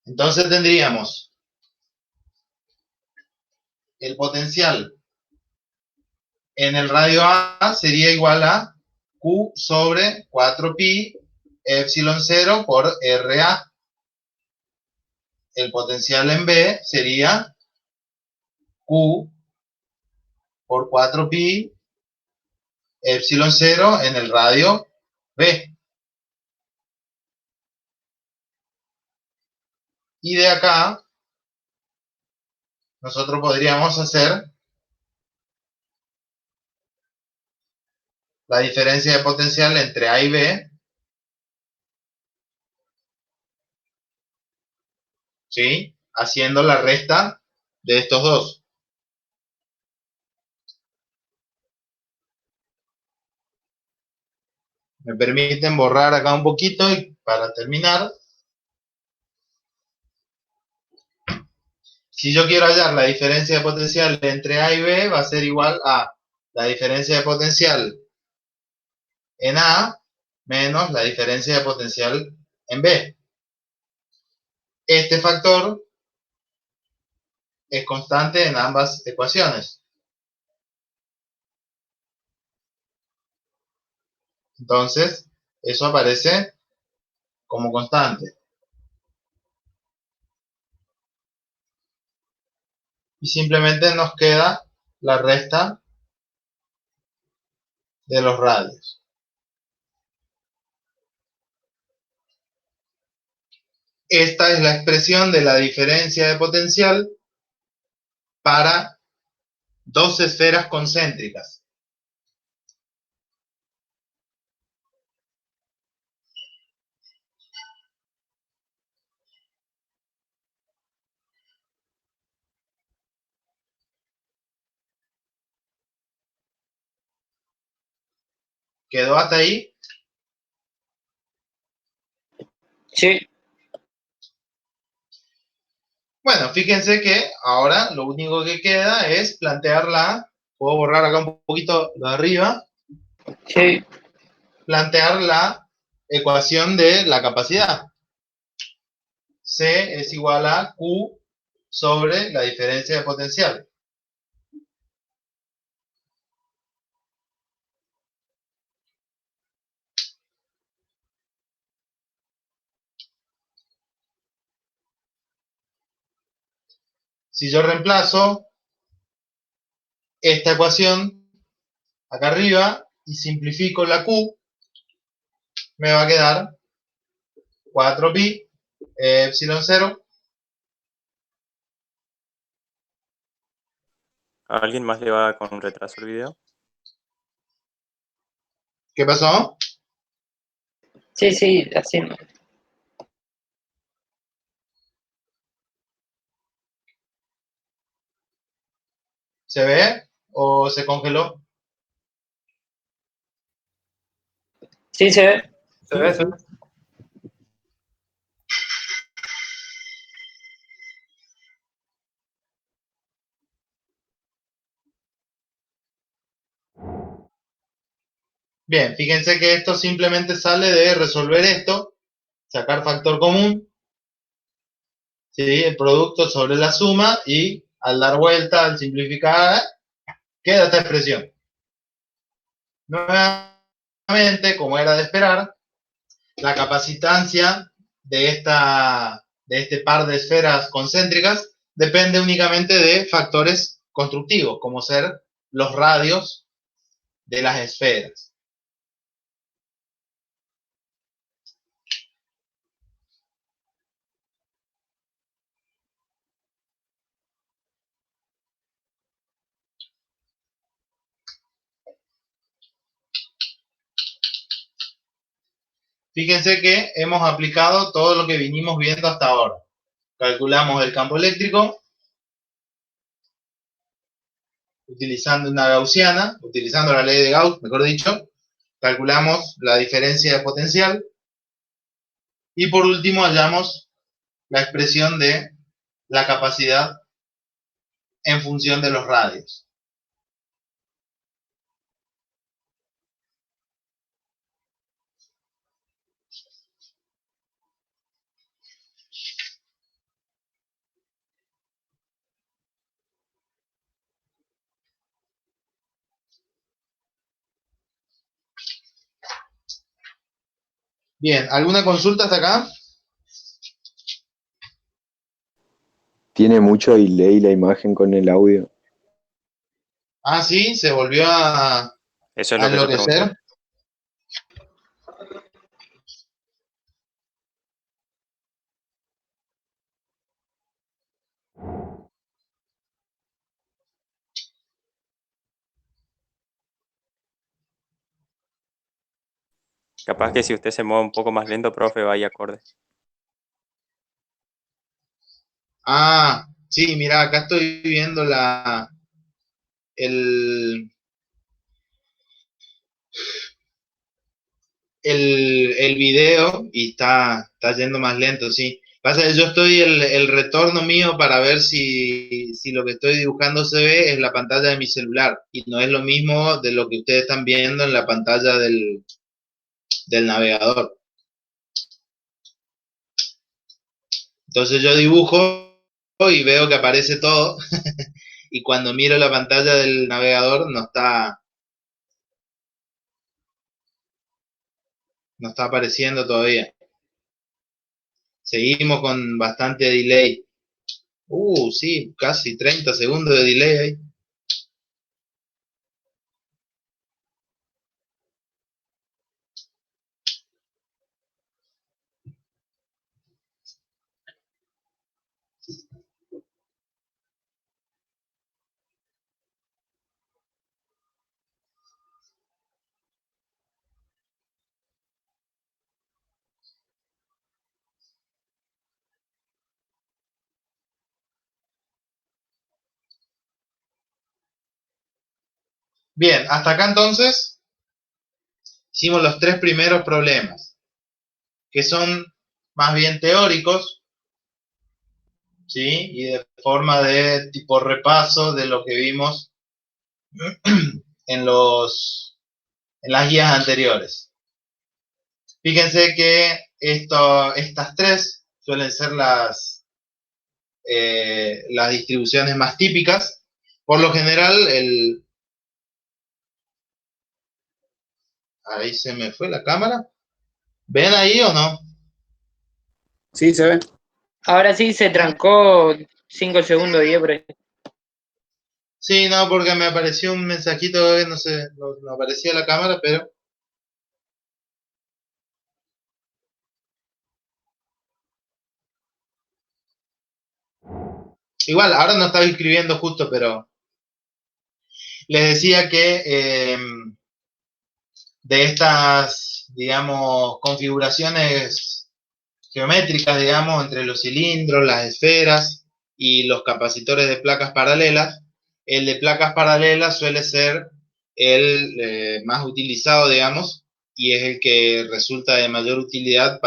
S1: Entonces tendríamos el potencial en el radio A sería igual a Q sobre 4pi epsilon 0 por RA. El potencial en B sería Q por 4pi epsilon 0 en el radio B. Y de acá, nosotros podríamos hacer la diferencia de potencial entre A y B, ¿sí? Haciendo la resta de estos dos. Me permiten borrar acá un poquito y para terminar. Si yo quiero hallar la diferencia de potencial entre A y B, va a ser igual a la diferencia de potencial en A menos la diferencia de potencial en B. Este factor es constante en ambas ecuaciones. Entonces, eso aparece como constante. Y simplemente nos queda la resta de los radios. Esta es la expresión de la diferencia de potencial para dos esferas concéntricas. ¿Quedó hasta ahí?
S9: Sí.
S1: Bueno, fíjense que ahora lo único que queda es plantear puedo borrar acá un poquito lo de arriba,
S9: Sí.
S1: plantear la ecuación de la capacidad. C es igual a Q sobre la diferencia de potencial. Si yo reemplazo esta ecuación acá arriba y simplifico la Q, me va a quedar 4pi epsilon 0.
S10: ¿A alguien más le va con retraso el video?
S1: ¿Qué pasó?
S9: Sí, sí, así no.
S1: ¿Se ve o se congeló?
S9: Sí, se ve.
S5: Se ve, se ve.
S1: Bien, fíjense que esto simplemente sale de resolver esto, sacar factor común, ¿sí? El producto sobre la suma y al dar vuelta, al simplificar, queda esta expresión. Nuevamente, como era de esperar, la capacitancia de este par de esferas concéntricas depende únicamente de factores constructivos, como ser los radios de las esferas. Fíjense que hemos aplicado todo lo que vinimos viendo hasta ahora. Calculamos el campo eléctrico, utilizando una gaussiana, utilizando la ley de Gauss, mejor dicho, calculamos la diferencia de potencial. Y por último hallamos la expresión de la capacidad en función de los radios. Bien, ¿alguna consulta hasta acá?
S6: Tiene mucho delay la imagen con el audio.
S1: Ah, sí, se volvió a
S10: Eso es lo que yo
S1: enloquecer.
S10: pregunté. Capaz que si usted se mueve un poco más lento, profe, vaya acorde.
S1: Ah, sí, mira, acá estoy viendo el, el video y está yendo más lento, sí. Pasa que yo estoy el retorno mío para ver si lo que estoy dibujando se ve es la pantalla de mi celular y no es lo mismo de lo que ustedes están viendo en la pantalla del navegador. Entonces yo dibujo y veo que aparece todo y cuando miro la pantalla del navegador no está apareciendo todavía. Seguimos con bastante delay. Sí, casi 30 segundos de delay ahí. Bien, hasta acá entonces hicimos los tres primeros problemas, que son más bien teóricos, ¿sí? Y de forma de tipo repaso de lo que vimos en las guías anteriores. Fíjense que estas tres suelen ser las distribuciones más típicas. Por lo general, ahí se me fue la cámara. ¿Ven ahí o no?
S2: Sí, se ve.
S9: Ahora sí se trancó 5 segundos, 10 por ahí.
S1: Sí, no, porque me apareció un mensajito que no sé, no aparecía la cámara, pero igual, ahora no estaba escribiendo justo, pero les decía que de estas, digamos, configuraciones geométricas, digamos, entre los cilindros, las esferas y los capacitores de placas paralelas, el de placas paralelas suele ser el más utilizado, digamos, y es el que resulta de mayor utilidad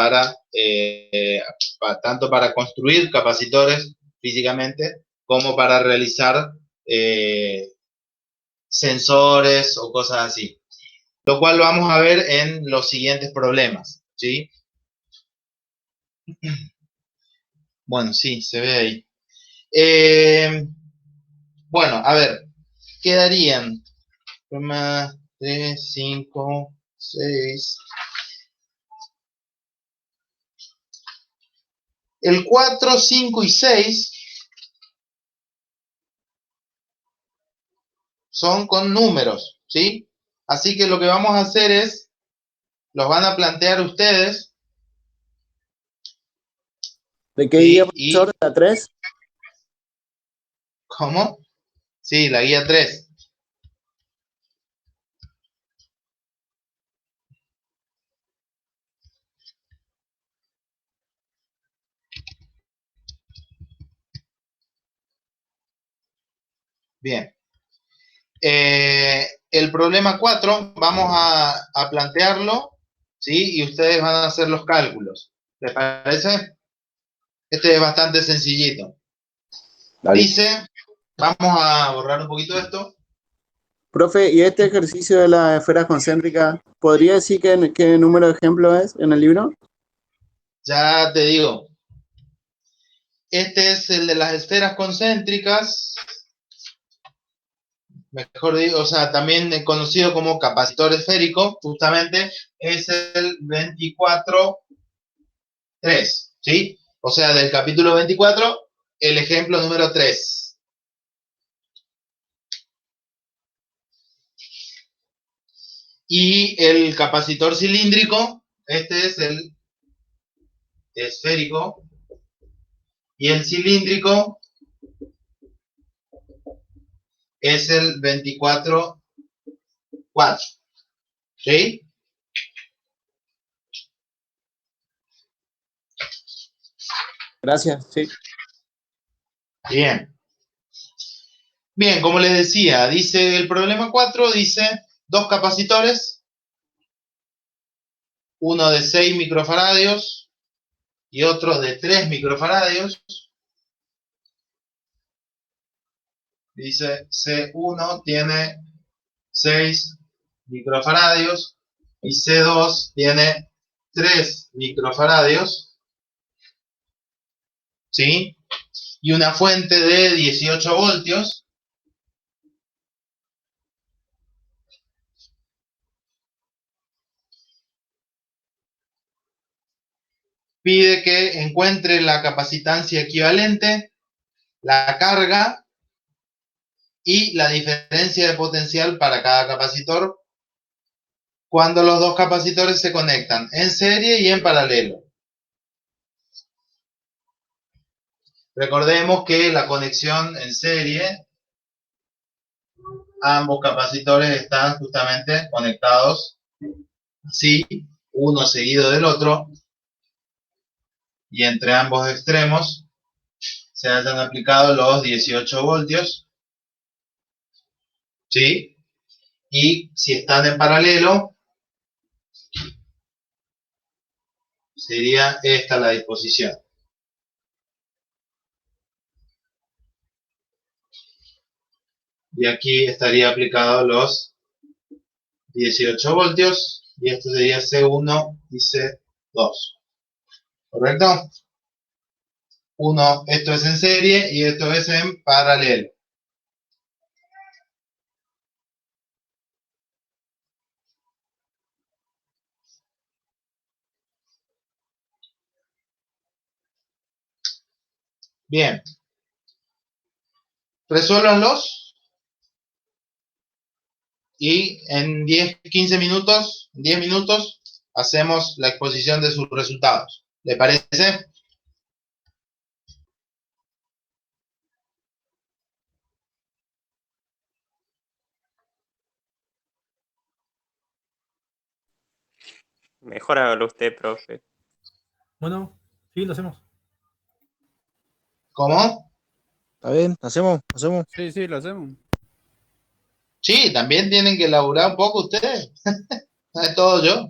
S1: tanto para construir capacitores físicamente como para realizar sensores o cosas así. Lo cual vamos a ver en los siguientes problemas, ¿sí? Bueno, sí, se ve ahí. Bueno, a ver, quedarían 3, 5, 6. El 4, 5 y 6 son con números, ¿sí? Así que lo que vamos a hacer es, los van a plantear ustedes,
S2: ¿De qué guía,
S1: ¿sí?
S2: profesor? ¿La 3?
S1: ¿Cómo? Sí, la guía 3. Bien. El problema 4 vamos a plantearlo, ¿sí? Y ustedes van a hacer los cálculos. ¿Les parece? Este es bastante sencillito.
S6: Dale.
S1: Dice, vamos a borrar un poquito esto.
S2: Profe, ¿y este ejercicio de la esfera concéntrica, podría decir qué número de ejemplo es en el libro?
S1: Ya te digo. Este es el de las esferas concéntricas. Mejor digo, o sea, también conocido como capacitor esférico, justamente es el 24.3, ¿sí? O sea, del capítulo 24, el ejemplo número 3. Y el capacitor cilíndrico, este es el esférico, y el cilíndrico es el 24.4, ¿sí?
S2: Gracias, sí.
S1: Bien. Bien, como les decía, dice el problema 4, dice dos capacitores, uno de 6 microfaradios y otro de 3 microfaradios. Dice C1 tiene 6 microfaradios y C2 tiene 3 microfaradios, ¿sí? Y una fuente de 18 voltios. Pide que encuentre la capacitancia equivalente, la carga y la diferencia de potencial para cada capacitor cuando los dos capacitores se conectan en serie y en paralelo. Recordemos que la conexión en serie, ambos capacitores están justamente conectados así, uno seguido del otro, y entre ambos extremos se hayan aplicado los 18 voltios, ¿sí? Y si están en paralelo, sería esta la disposición. Y aquí estaría aplicado los 18 voltios, y esto sería C1 y C2. ¿Correcto? Esto es en serie y esto es en paralelo. Bien. Resuélvanlos y en 10 minutos, hacemos la exposición de sus resultados. ¿Le parece?
S10: Mejor hágalo usted, profe.
S11: Bueno, sí, lo hacemos.
S1: ¿Cómo?
S12: Está bien, hacemos.
S13: Sí, sí, lo hacemos.
S1: Sí, también tienen que elaborar un poco ustedes. No es todo yo.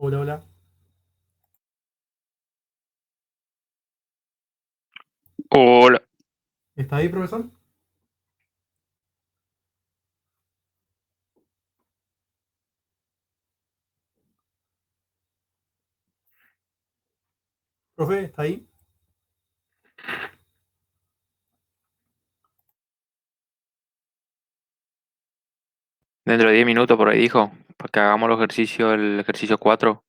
S11: Hola, hola.
S3: Hola.
S11: ¿Está ahí, profesor? Profe, ¿está ahí?
S3: Dentro de 10 minutos por ahí dijo, para que hagamos el ejercicio 4.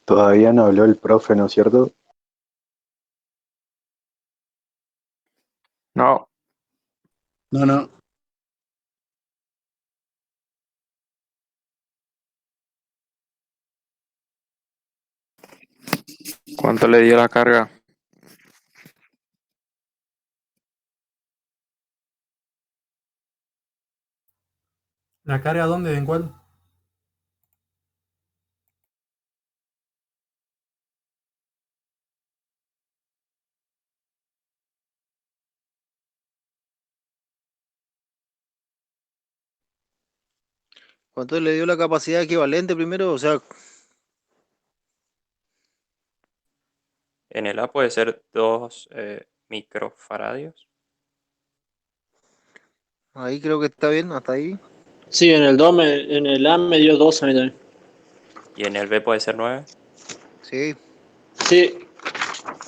S6: Todavía no habló el profe, ¿no es cierto?
S3: No,
S2: No, no.
S3: ¿cuánto le dio la carga?
S11: ¿La carga dónde? ¿En cuál?
S12: ¿Cuánto le dio la capacidad equivalente primero? O sea,
S10: En el A puede ser 2 microfaradios.
S12: ahí creo que está bien, hasta ahí.
S4: Sí, en en el A me dio 2 a mí también.
S10: Y en el B puede ser 9.
S12: Sí,
S4: Sí,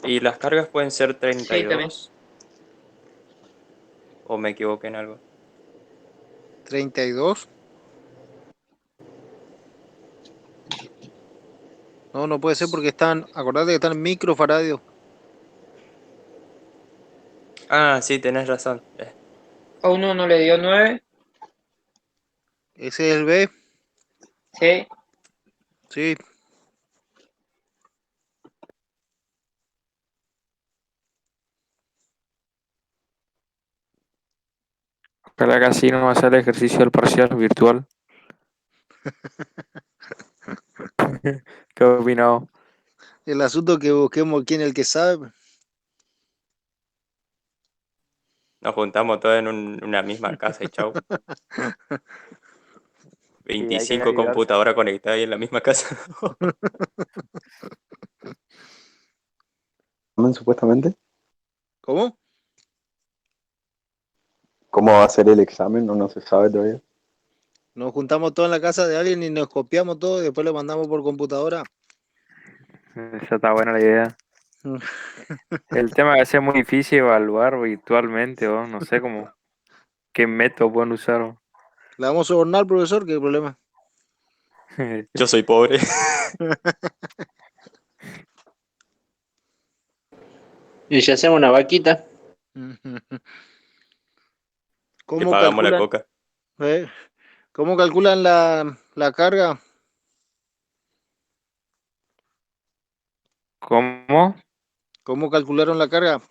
S10: Y las cargas pueden ser
S9: Sí, también.
S10: 32. ¿O me equivoqué en algo?
S12: 32. No, no puede ser porque están, acordate que están microfaradios.
S10: Ah, sí, tenés razón.
S9: A uno no le dio 9.
S12: Ese es el B,
S9: Sí.
S12: sí.
S3: Ojalá que así no va a hacer el ejercicio del parcial virtual. ¿Qué opinado?
S12: El asunto que busquemos quién es el que sabe.
S10: Nos juntamos todos en una misma casa y chau.
S3: Sí, hay que
S10: 25
S3: ayudarse.
S10: computadoras conectadas ahí en la misma casa.
S6: Supuestamente.
S12: ¿Cómo?
S6: ¿Cómo va a ser el examen? No se sabe todavía.
S12: Nos juntamos todos en la casa de alguien y nos copiamos todo y después lo mandamos por computadora.
S3: Esa está buena la idea. El tema va a ser muy difícil evaluar virtualmente, o no sé cómo, qué método pueden usar.
S12: Le vamos a sobornar al profesor, ¿qué problema?
S10: Yo soy pobre.
S9: Y si hacemos una vaquita,
S10: Te
S12: ¿Cómo
S10: pagamos la
S12: calculan,
S10: coca.
S12: cómo calculan la carga?
S3: ¿Cómo?
S12: ¿Cómo calcularon la carga?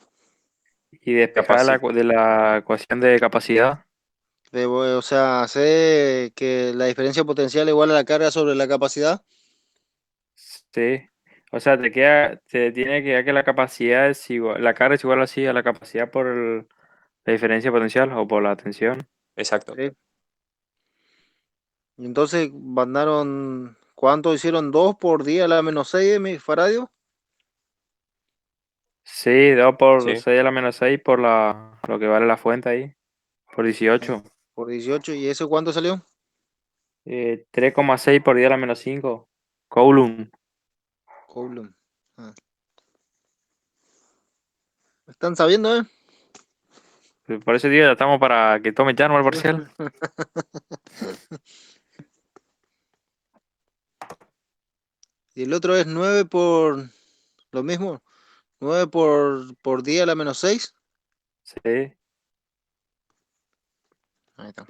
S3: Y despejar de la ecuación de capacidad.
S12: O sea, sé que la diferencia potencial es igual a la carga sobre la capacidad.
S3: Sí. O sea, te tiene que quedar que la capacidad es igual, la carga es igual así a la capacidad por la diferencia potencial o por la tensión.
S10: Exacto.
S12: Sí. Y entonces mandaron, ¿cuánto hicieron? ¿2 por día a la -6 de mi faradio?
S3: Sí, 2 por
S10: Sí.
S3: 6 a la -6 por lo que vale la fuente ahí, por 18.
S12: Por 18. ¿Y eso cuánto salió?
S3: 3,6 por 10 a la -5. Coulomb.
S12: Coulomb. Ah. ¿Están sabiendo, eh?
S3: Por eso, tío, ya estamos para que tome ya no el parcial.
S12: Y el otro es 9 por lo mismo. 9 por día a la -6.
S3: Sí.
S12: Ahí está.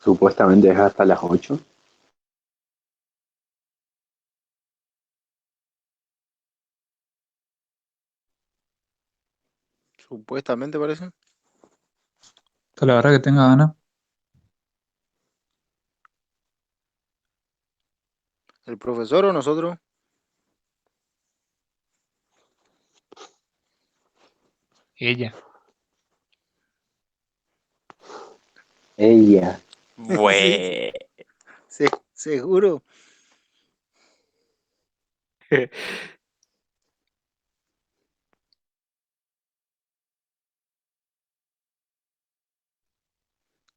S6: Supuestamente es hasta las 8.
S12: Supuestamente parece.
S7: La verdad que tenga ganas.
S12: ¿El profesor o nosotros?
S13: Ella.
S6: Ella.
S10: Bue.
S12: Sí, seguro.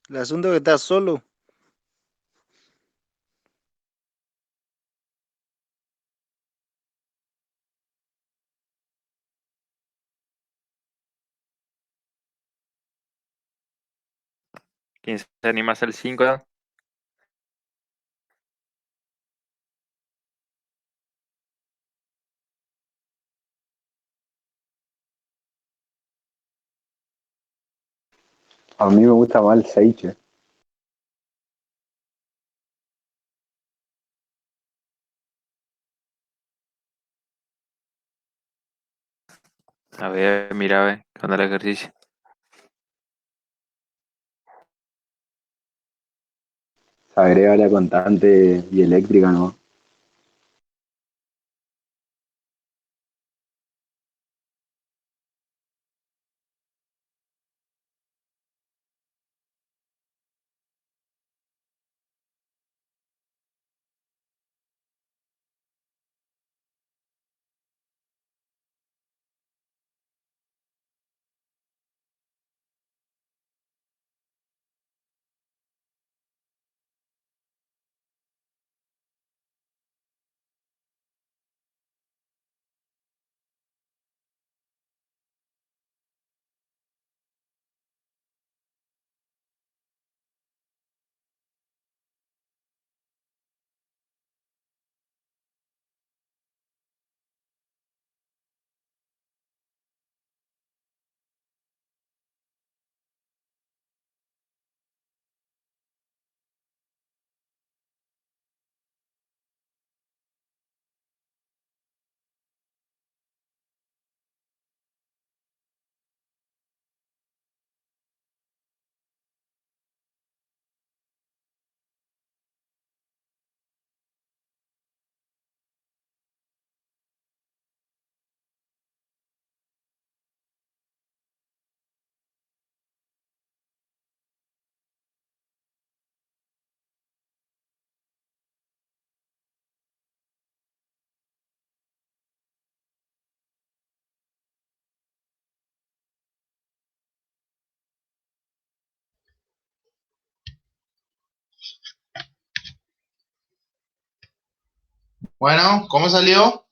S12: El asunto es que estás solo.
S3: ¿Quién se anima a hacer el 5?
S6: A mí me gusta más el 6, che.
S3: A ver, mira, a ver, con el ejercicio.
S6: Se agrega la constante y eléctrica, ¿no?
S1: Bueno, ¿cómo salió?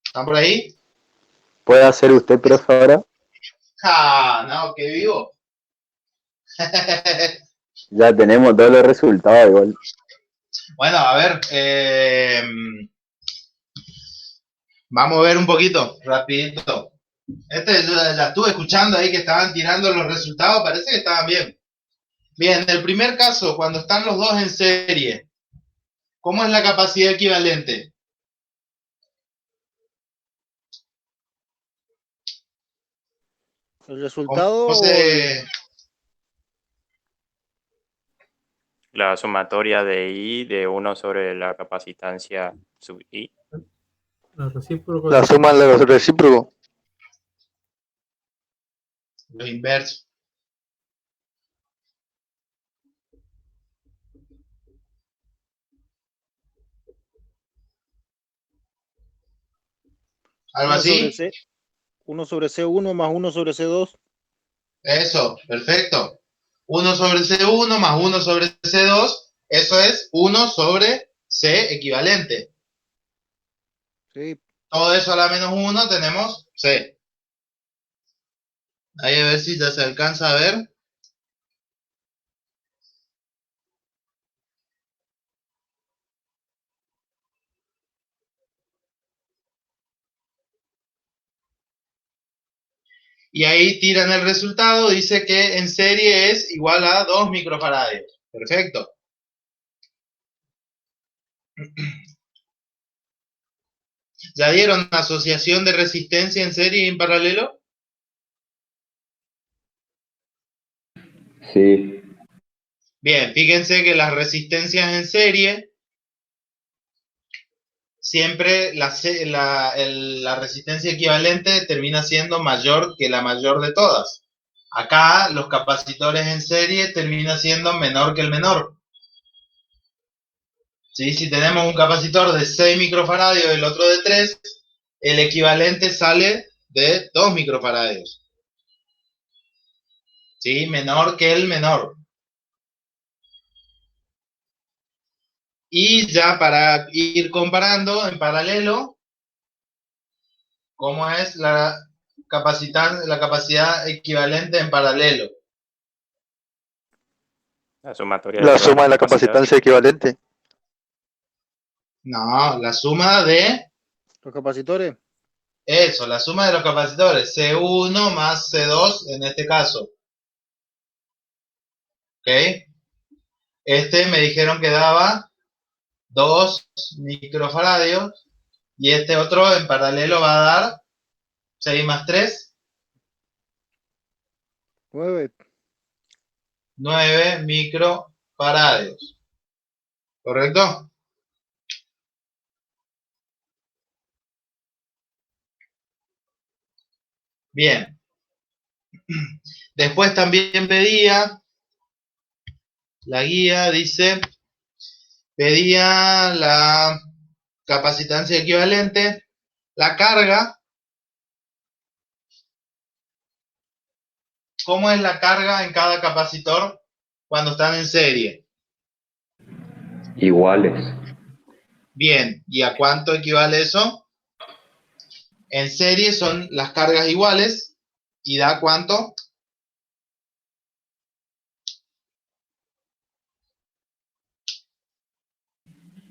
S1: ¿Están por ahí?
S6: ¿Puede hacer usted, profe, ahora?
S1: Ah, no, qué vivo.
S6: Ya tenemos todos los resultados igual.
S1: Bueno, a ver, vamos a ver un poquito, rapidito. Ya estuve escuchando ahí que estaban tirando los resultados, parece que estaban bien. Bien, en el primer caso, cuando están los dos en serie, ¿cómo es la capacidad equivalente?
S12: ¿El resultado
S1: ¿Cómo se...?
S10: La sumatoria de I de 1 sobre la capacitancia sub I.
S11: El recíproco.
S12: la suma de los recíprocos?
S1: Lo inverso. ¿Algo así?
S12: 1 sobre C1 más 1 sobre C2.
S1: Eso, perfecto. 1 sobre C1 más 1 sobre C2, eso es 1 sobre C equivalente.
S12: Sí.
S1: Todo eso a la menos 1 tenemos C. Ahí a ver si ya se alcanza a ver. Y ahí tiran el resultado, dice que en serie es igual a 2 microfaradios. Perfecto. ¿Ya dieron asociación de resistencia en serie y en paralelo?
S6: Sí.
S1: Bien, fíjense que las resistencias en serie, siempre la resistencia equivalente termina siendo mayor que la mayor de todas. Acá los capacitores en serie termina siendo menor que el menor. ¿Sí? Si tenemos un capacitor de 6 microfaradios y el otro de 3, el equivalente sale de 2 microfaradios. ¿sí? Menor que el menor. Y ya para ir comparando en paralelo, ¿cómo es la capacidad equivalente en paralelo?
S10: La sumatoria
S14: La
S10: de todas
S14: suma de
S10: las
S14: la
S10: capacidades.
S14: capacitancia equivalente.
S1: No, la suma de...
S12: Los capacitores.
S1: Eso, la suma de los capacitores. C1 más C2 en este caso. ¿Ok? Este me dijeron que daba 2 microfaradios y este otro en paralelo va a dar 6 más 3,
S12: 9.
S1: 9 microfaradios. ¿Correcto? Bien. Después también pedía, la guía dice, pedía la capacitancia equivalente, la carga. ¿Cómo es la carga en cada capacitor cuando están en serie?
S6: Iguales.
S1: Bien, ¿y a cuánto equivale eso? En serie son las cargas iguales y da ¿cuánto?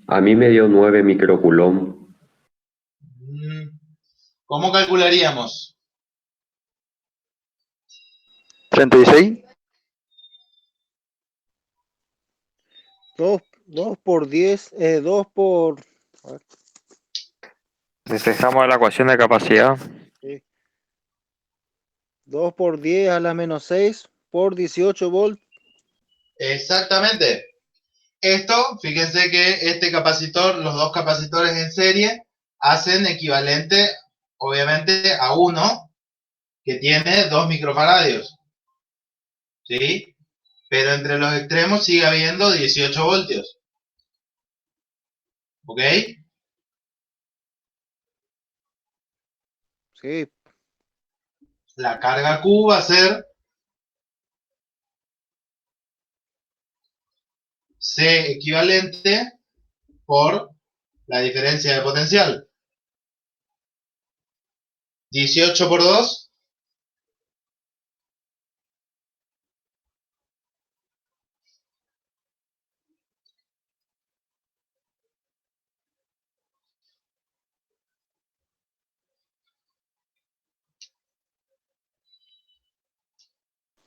S6: A mí me dio 9 microcoulomb.
S1: ¿Cómo calcularíamos?
S14: 36.
S12: 2 por 10, 2 por... A ver,
S3: Despejamos la ecuación de capacidad.
S12: sí. 2 por 10 a la menos 6 por 18 volts.
S1: Exactamente. Esto, fíjense que este capacitor, los dos capacitores en serie, hacen equivalente, obviamente, a uno que tiene 2 microfaradios. ¿Sí? Pero entre los extremos sigue habiendo 18 voltios. ¿Ok?
S12: Sí.
S1: La carga Q va a ser C equivalente por la diferencia de potencial. 18 por 2.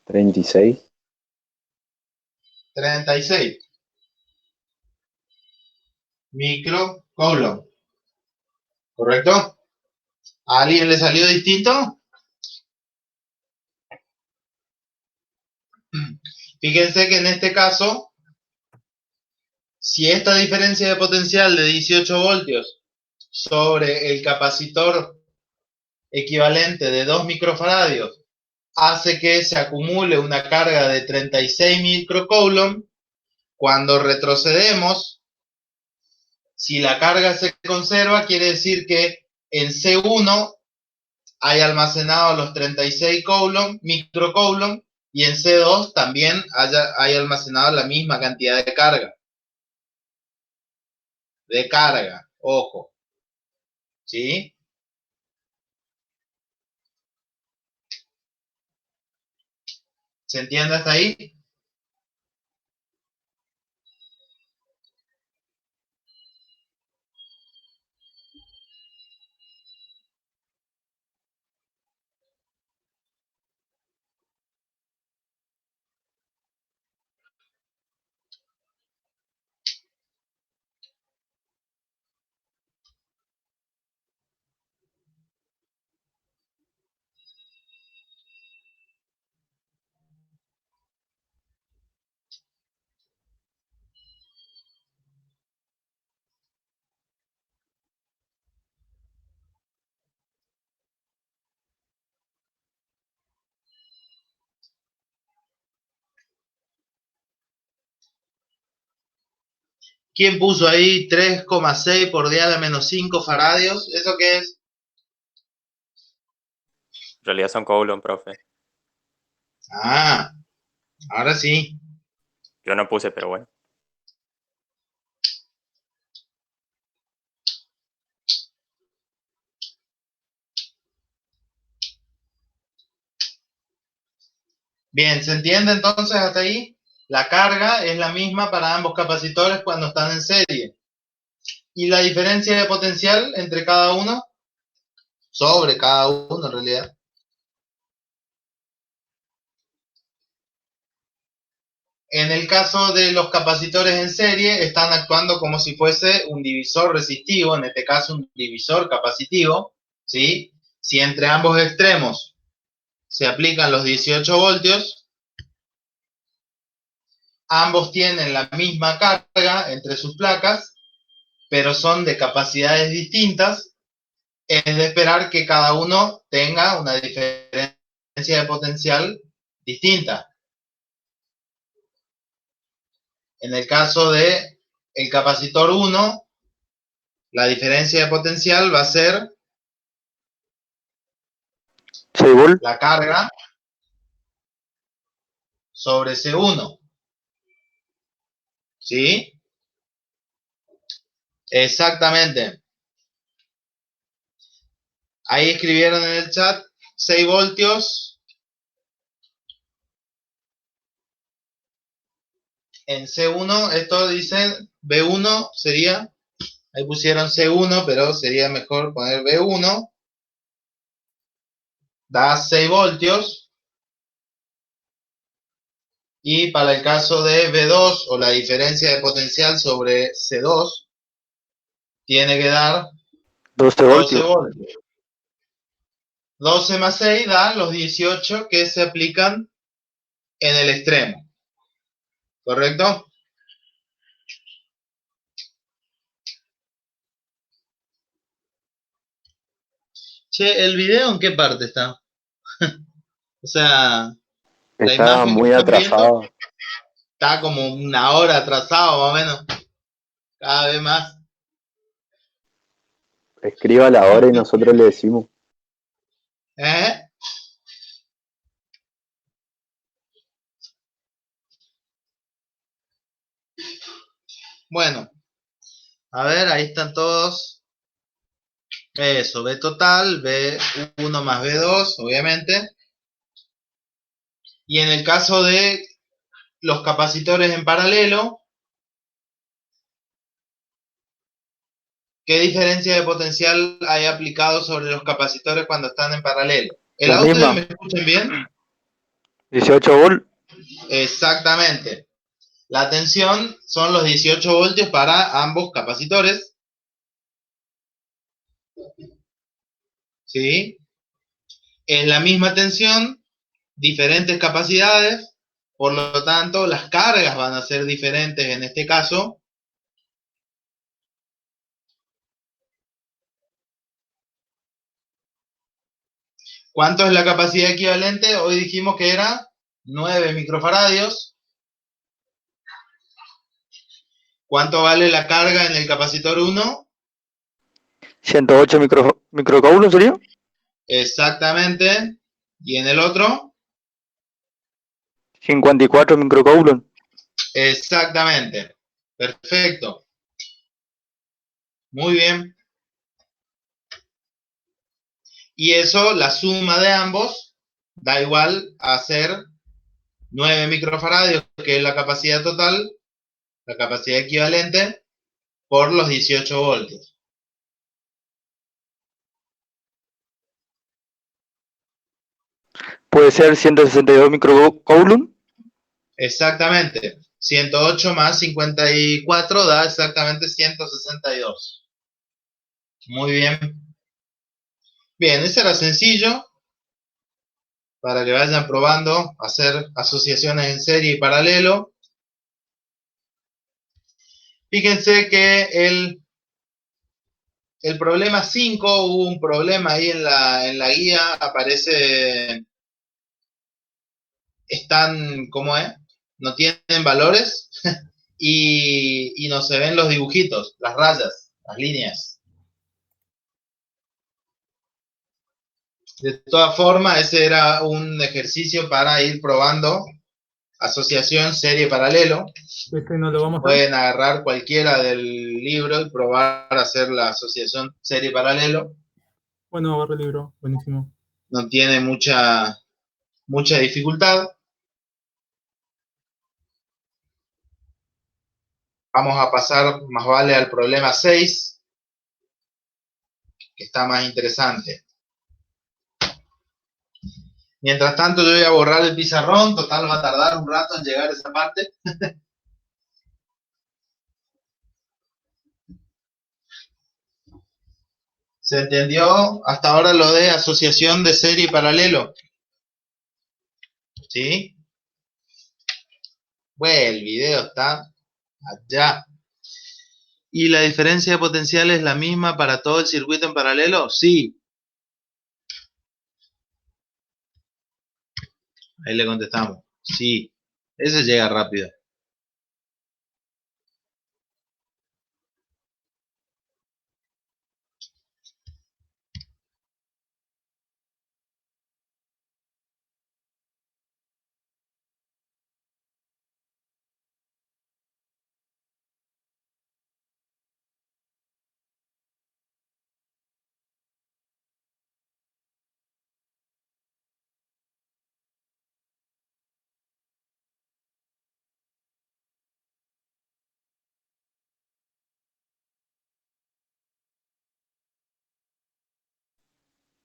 S6: ¿36?
S1: 36 microcoulomb. ¿Correcto? ¿A alguien le salió distinto? Fíjense que en este caso, si esta diferencia de potencial de 18 voltios sobre el capacitor equivalente de 2 microfaradios hace que se acumule una carga de 36 microcoulomb, cuando retrocedemos, si la carga se conserva, quiere decir que en C1 hay almacenado los 36 microcoulomb y en C2 también hay almacenado la misma cantidad de carga. Ojo. ¿Sí? ¿Se entiende hasta ahí? ¿Quién puso ahí 3,6 por 10 a la menos 5 faradios? ¿Eso qué es?
S10: En realidad son coulomb, profe.
S1: Ah, ahora sí.
S10: Yo no puse, pero bueno.
S1: Bien, ¿se entiende entonces hasta ahí? La carga es la misma para ambos capacitores cuando están en serie. ¿Y la diferencia de potencial entre cada uno? Sobre cada uno en realidad. En el caso de los capacitores en serie, están actuando como si fuese un divisor resistivo, en este caso un divisor capacitivo, ¿sí? Si entre ambos extremos se aplican los 18 voltios, ambos tienen la misma carga entre sus placas, pero son de capacidades distintas, es de esperar que cada uno tenga una diferencia de potencial distinta. En el caso de el capacitor 1, la diferencia de potencial va a ser
S14: 6 volt.
S1: la carga sobre C1. ¿Sí? Exactamente. Ahí escribieron en el chat 6 voltios en C1. Esto dice B1 sería, ahí pusieron C1, pero sería mejor poner B1. Da 6 voltios. Y para el caso de B2 o la diferencia de potencial sobre C2, tiene que dar
S14: 12
S1: 12
S14: voltios.
S1: voltios. 12 más 6 dan los 18 que se aplican en el extremo. ¿Correcto? Che, ¿el video en qué parte está? O sea, la
S6: Está
S1: imagen que
S6: muy
S1: están viendo
S6: atrasado.
S1: está como una hora atrasado más o menos. Cada vez más.
S6: Escriba la hora y nosotros le decimos.
S1: ¿Eh? Bueno, a ver, ahí están todos. Eso, B total, B1 más B2, obviamente. Y en el caso de los capacitores en paralelo, ¿qué diferencia de potencial hay aplicado sobre los capacitores cuando están en paralelo? ¿El
S14: La
S1: audio
S14: misma.
S1: me escuchan bien?
S14: 18 volt.
S1: Exactamente. La tensión son los 18 voltios para ambos capacitores. ¿Sí? Es la misma tensión, diferentes capacidades, por lo tanto las cargas van a ser diferentes en este caso. ¿Cuánto es la capacidad equivalente? Hoy dijimos que era 9 microfaradios. ¿Cuánto vale la carga en el capacitor 1?
S14: 108 microcoulombs sería.
S1: Exactamente. ¿Y en el otro?
S14: 54 microcoulombs.
S1: Exactamente. Perfecto. Muy bien. Y eso, la suma de ambos, da igual a ser 9 microfaradios, que es la capacidad total, la capacidad equivalente, por los 18 voltios.
S14: Puede ser 162 microcoulombs.
S1: Exactamente. 108 más 54 da exactamente 162. Muy bien. Bien, ese era sencillo, para que vayan probando hacer asociaciones en serie y paralelo. Fíjense que el problema 5, hubo un problema ahí en la guía, aparece, están, ¿cómo es? No tienen valores y no se ven los dibujitos, las rayas, las líneas. De todas formas, ese era un ejercicio para ir probando asociación serie paralelo.
S11: Este no lo vamos a
S1: Pueden agarrar cualquiera del libro y probar a hacer la asociación serie paralelo.
S11: Bueno, agarro el libro. Buenísimo.
S1: No tiene mucha dificultad. Vamos a pasar más vale al problema 6, que está más interesante. Mientras tanto yo voy a borrar el pizarrón, total va a tardar un rato en llegar a esa parte. ¿Se entendió hasta ahora lo de asociación de serie y paralelo? ¿Sí? Bueno, el video está allá. ¿Y la diferencia de potencial es la misma para todo el circuito en paralelo? Sí. Ahí le contestamos. Sí. Ese llega rápido.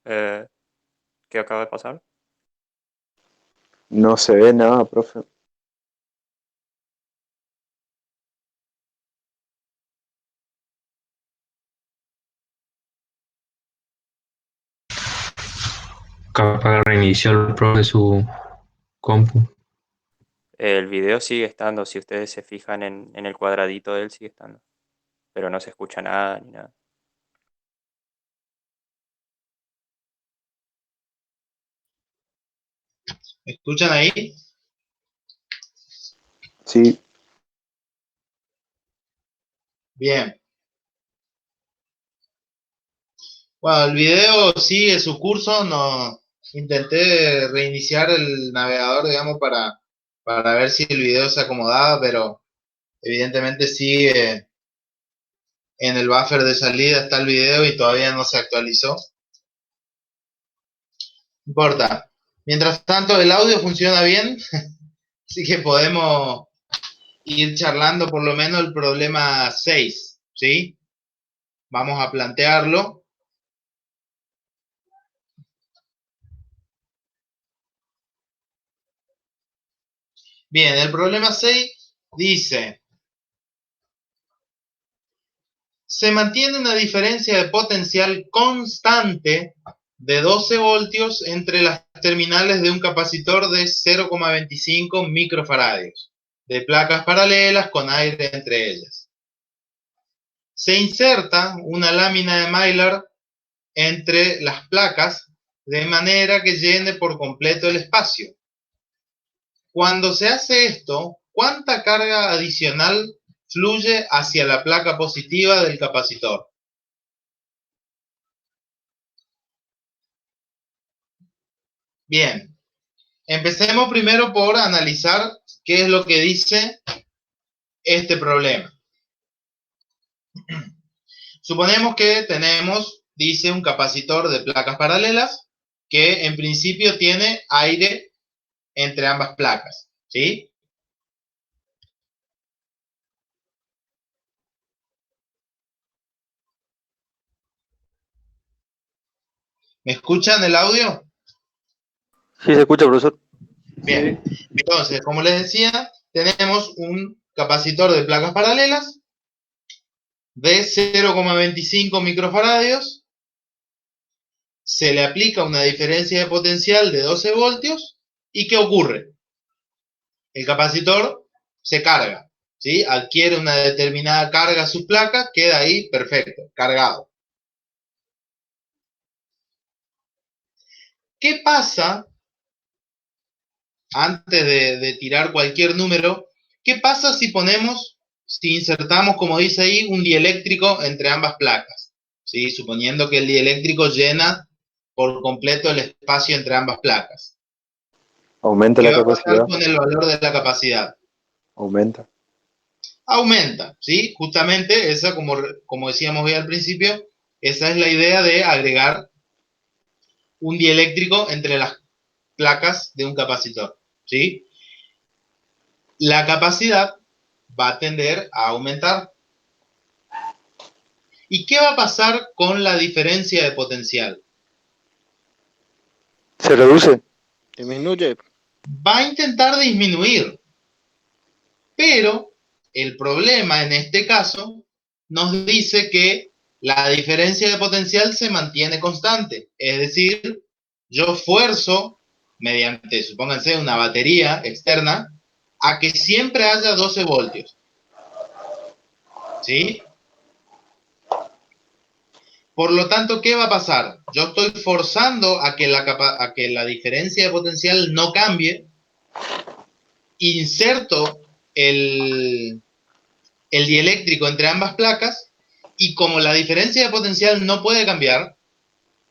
S10: ¿Qué acaba de pasar?
S6: No se ve nada, profe.
S13: Capaz reinició el profe su compu.
S10: El video sigue estando, si ustedes se fijan en el cuadradito de él, sigue estando. Pero no se escucha nada ni nada.
S1: ¿Me escuchan ahí?
S6: Sí.
S1: Bien. Bueno, el video sigue su curso. No, intenté reiniciar el navegador, digamos, para ver si el video se acomodaba, pero evidentemente sigue en el buffer de salida, está el video y todavía no se actualizó. No importa. Mientras tanto, el audio funciona bien, así que podemos ir charlando por lo menos el problema 6, ¿sí? Vamos a plantearlo. Bien, el problema 6 dice: se mantiene una diferencia de potencial constante de 12 voltios entre las terminales de un capacitor de 0,25 microfaradios, de placas paralelas con aire entre ellas. Se inserta una lámina de Mylar entre las placas de manera que llene por completo el espacio. Cuando se hace esto, ¿cuánta carga adicional fluye hacia la placa positiva del capacitor? Bien, empecemos primero por analizar qué es lo que dice este problema. Suponemos que tenemos, dice, un capacitor de placas paralelas que en principio tiene aire entre ambas placas, ¿sí? ¿Me escuchan el audio?
S14: Sí, se escucha, profesor.
S1: Bien, entonces, como les decía, tenemos un capacitor de placas paralelas de 0,25 microfaradios. Se le aplica una diferencia de potencial de 12 voltios. ¿Y qué ocurre? El capacitor se carga, ¿sí? Adquiere una determinada carga a su placa, queda ahí perfecto, cargado. ¿Qué pasa? Antes de tirar cualquier número, ¿qué pasa si insertamos, como dice ahí, un dieléctrico entre ambas placas? ¿Sí? Suponiendo que el dieléctrico llena por completo el espacio entre ambas placas.
S6: Aumenta
S1: ¿Qué
S6: la
S1: va a pasar
S6: capacidad.
S1: con el valor de la capacidad?
S6: Aumenta.
S1: Aumenta, ¿sí? Justamente esa, como decíamos hoy al principio, esa es la idea de agregar un dieléctrico entre las placas de un capacitor, ¿sí? La capacidad va a tender a aumentar. ¿Y qué va a pasar con la diferencia de potencial?
S14: Se reduce.
S12: Disminuye.
S1: Va a intentar disminuir, pero el problema en este caso nos dice que la diferencia de potencial se mantiene constante, es decir, yo fuerzo mediante, supónganse, una batería externa a que siempre haya 12 voltios, ¿sí? Por lo tanto, ¿qué va a pasar? Yo estoy forzando a que la diferencia de potencial no cambie, inserto el dieléctrico entre ambas placas, y como la diferencia de potencial no puede cambiar,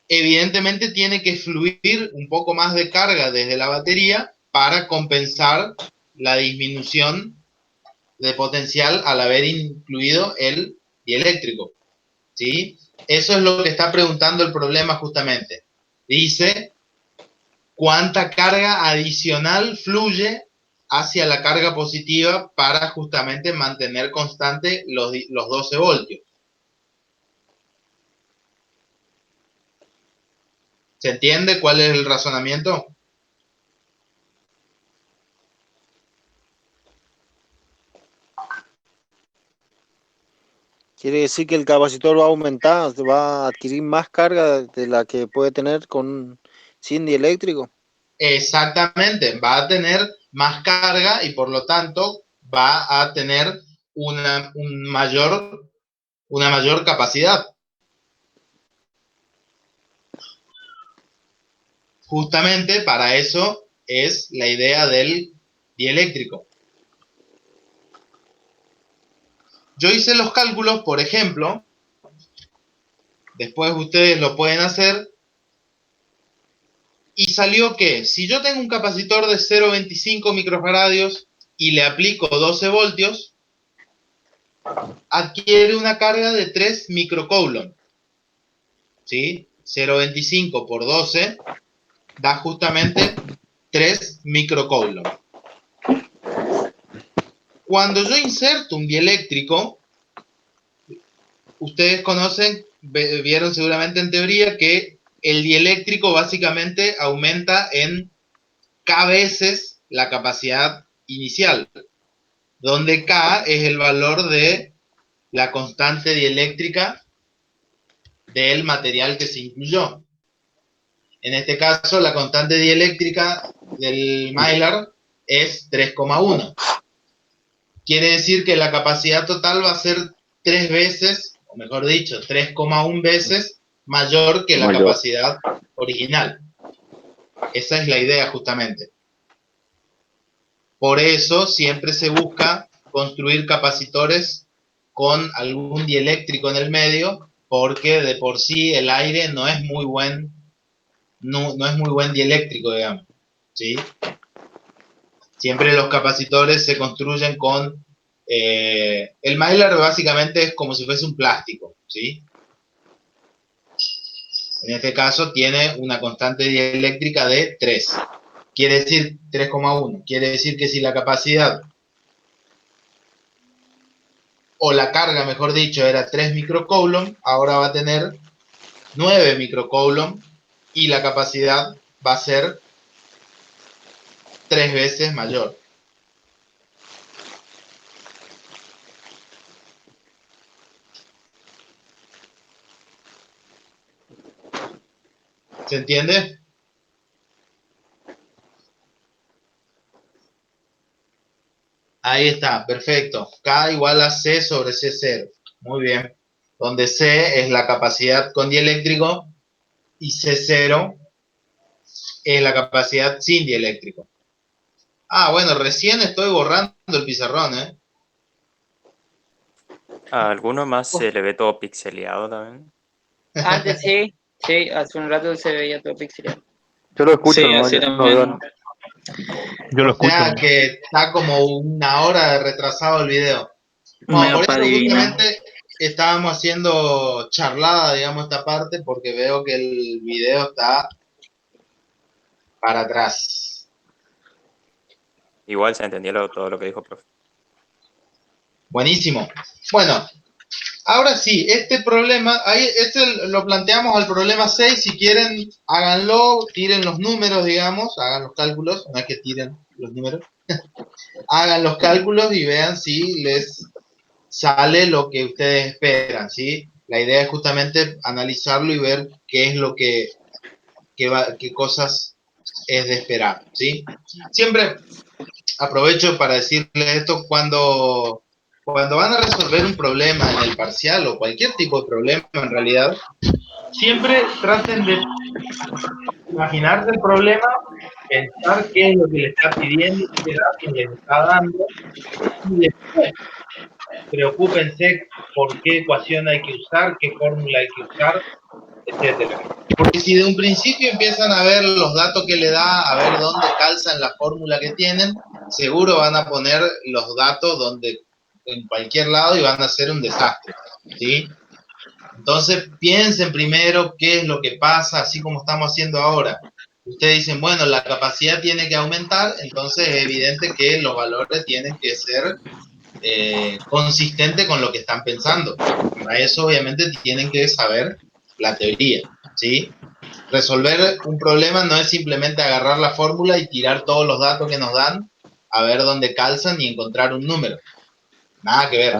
S1: evidentemente tiene que fluir un poco más de carga desde la batería para compensar la disminución de potencial al haber incluido el dieléctrico, ¿sí? Eso es lo que está preguntando el problema justamente. Dice, ¿cuánta carga adicional fluye hacia la carga positiva para justamente mantener constante los 12 voltios? ¿Se entiende cuál es el razonamiento?
S12: Quiere decir que el capacitor va a aumentar, va a adquirir más carga de la que puede tener sin dieléctrico.
S1: Exactamente, va a tener más carga y por lo tanto va a tener una mayor capacidad. Justamente para eso es la idea del dieléctrico. Yo hice los cálculos, por ejemplo, después ustedes lo pueden hacer, y salió que si yo tengo un capacitor de 0,25 microfaradios y le aplico 12 voltios, adquiere una carga de 3 microcoulomb, ¿sí? 0,25 por 12 da justamente 3 microcoulomb. Cuando yo inserto un dieléctrico, ustedes vieron seguramente en teoría que el dieléctrico básicamente aumenta en K veces la capacidad inicial, donde K es el valor de la constante dieléctrica del material que se incluyó. En este caso, la constante dieléctrica del Mylar es 3,1. Quiere decir que la capacidad total va a ser 3 veces, o mejor dicho, 3,1 veces mayor que la capacidad original. Esa es la idea justamente. Por eso siempre se busca construir capacitores con algún dieléctrico en el medio, porque de por sí el aire no es muy buen dieléctrico, digamos, ¿sí? Siempre los capacitores se construyen con... el Mylar básicamente es como si fuese un plástico, ¿sí? En este caso tiene una constante dieléctrica de 3. Quiere decir 3,1. Quiere decir que si la capacidad, o la carga, mejor dicho, era 3 microcoulomb, ahora va a tener 9 microcoulomb y la capacidad va a ser 3 veces mayor. ¿Se entiende? Ahí está, perfecto. K igual a C sobre C0. Muy bien. Donde C es la capacidad con dieléctrico y C0 es la capacidad sin dieléctrico. Ah, bueno, recién estoy borrando el pizarrón, ¿eh?
S10: A alguno más se le ve todo pixeleado también.
S9: Antes sí, Sí, hace un rato se veía todo pixelado.
S14: Yo lo escucho,
S4: Sí,
S14: nomás,
S4: así
S14: yo no veo
S4: también.
S14: nada.
S11: Yo lo
S1: O sea
S11: escucho.
S1: que está como una hora de retrasado el video. Bueno,
S4: Medio
S1: por
S4: para
S1: eso
S4: adivinar.
S1: justamente estábamos haciendo charlada, digamos, esta parte, porque veo que el video está para atrás.
S10: Igual se entendió todo lo que dijo el profe.
S1: Buenísimo. Bueno, ahora sí, este problema, ahí lo planteamos al problema 6. Si quieren, háganlo, tiren los números, digamos, hagan los cálculos, no es que tiren los números, hagan los cálculos y vean si les sale lo que ustedes esperan, ¿sí? La idea es justamente analizarlo y ver qué es lo qué cosas es de esperar, ¿sí? Siempre aprovecho para decirles esto cuando van a resolver un problema en el parcial o cualquier tipo de problema en realidad, siempre traten de imaginarse el problema, pensar qué es lo que le está pidiendo, qué datos les está dando, y después preocúpense por qué ecuación hay que usar, qué fórmula hay que usar, etcétera. Porque si de un principio empiezan a ver los datos que le da, a ver dónde calzan la fórmula que tienen, seguro van a poner los datos donde en cualquier lado y van a ser un desastre, ¿sí? Entonces piensen primero qué es lo que pasa, así como estamos haciendo ahora. Ustedes dicen, bueno, la capacidad tiene que aumentar, entonces es evidente que los valores tienen que ser consistentes con lo que están pensando. Para eso obviamente tienen que saber la teoría, ¿sí? Resolver un problema no es simplemente agarrar la fórmula y tirar todos los datos que nos dan, a ver dónde calzan y encontrar un número. Nada que ver.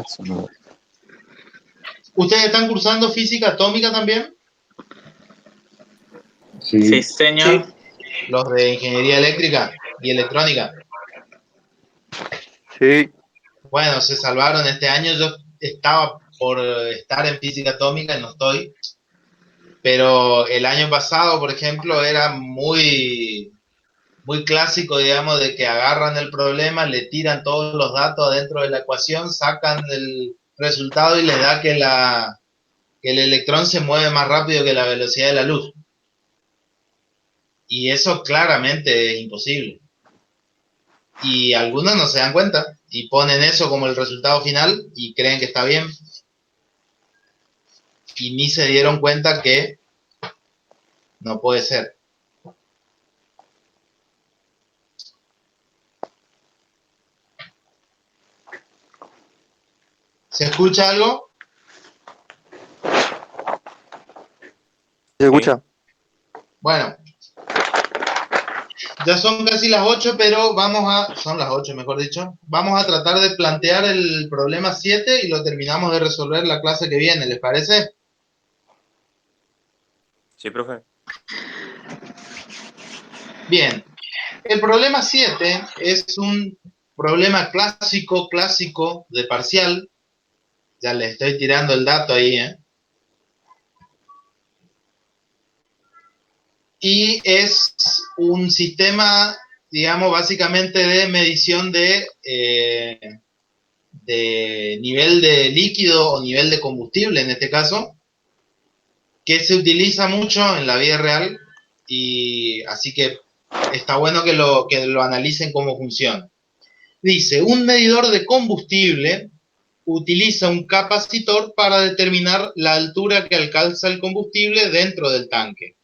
S1: ¿Ustedes están cursando física atómica también?
S4: Sí,
S6: Sí,
S4: señor.
S1: Los de ingeniería eléctrica y electrónica.
S14: Sí,
S1: Bueno, se salvaron este año. Yo estaba por estar en física atómica y no estoy. Pero el año pasado, por ejemplo, era muy clásico, digamos, de que agarran el problema, le tiran todos los datos adentro de la ecuación, sacan el resultado y les da que el electrón se mueve más rápido que la velocidad de la luz. Y eso claramente es imposible. Y algunos no se dan cuenta y ponen eso como el resultado final y creen que está bien. Y ni se dieron cuenta que no puede ser. ¿Se escucha algo?
S14: ¿se escucha?
S1: Bueno, ya son casi las 8, pero son las 8 mejor dicho, vamos a tratar de plantear el problema 7 y lo terminamos de resolver la clase que viene, ¿les parece?
S10: Sí, profe.
S1: Bien, el problema 7 es un problema clásico de parcial, ya les estoy tirando el dato ahí, y es un sistema, digamos, básicamente de medición de nivel de líquido o nivel de combustible en este caso, que se utiliza mucho en la vida real y así que está bueno que lo analicen cómo funciona. Dice, un medidor de combustible utiliza un capacitor para determinar la altura que alcanza el combustible dentro del tanque.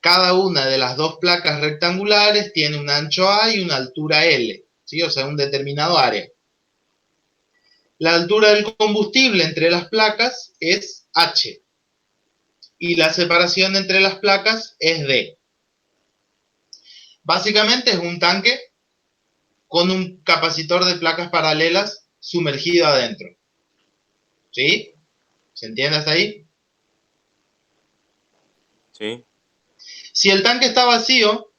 S1: Cada una de las dos placas rectangulares tiene un ancho A y una altura L, ¿sí? O sea, un determinado área. La altura del combustible entre las placas es H y la separación entre las placas es D. Básicamente es un tanque con un capacitor de placas paralelas sumergido adentro. ¿Sí? ¿Se entiende hasta ahí?
S10: Sí.
S1: Si el tanque está vacío,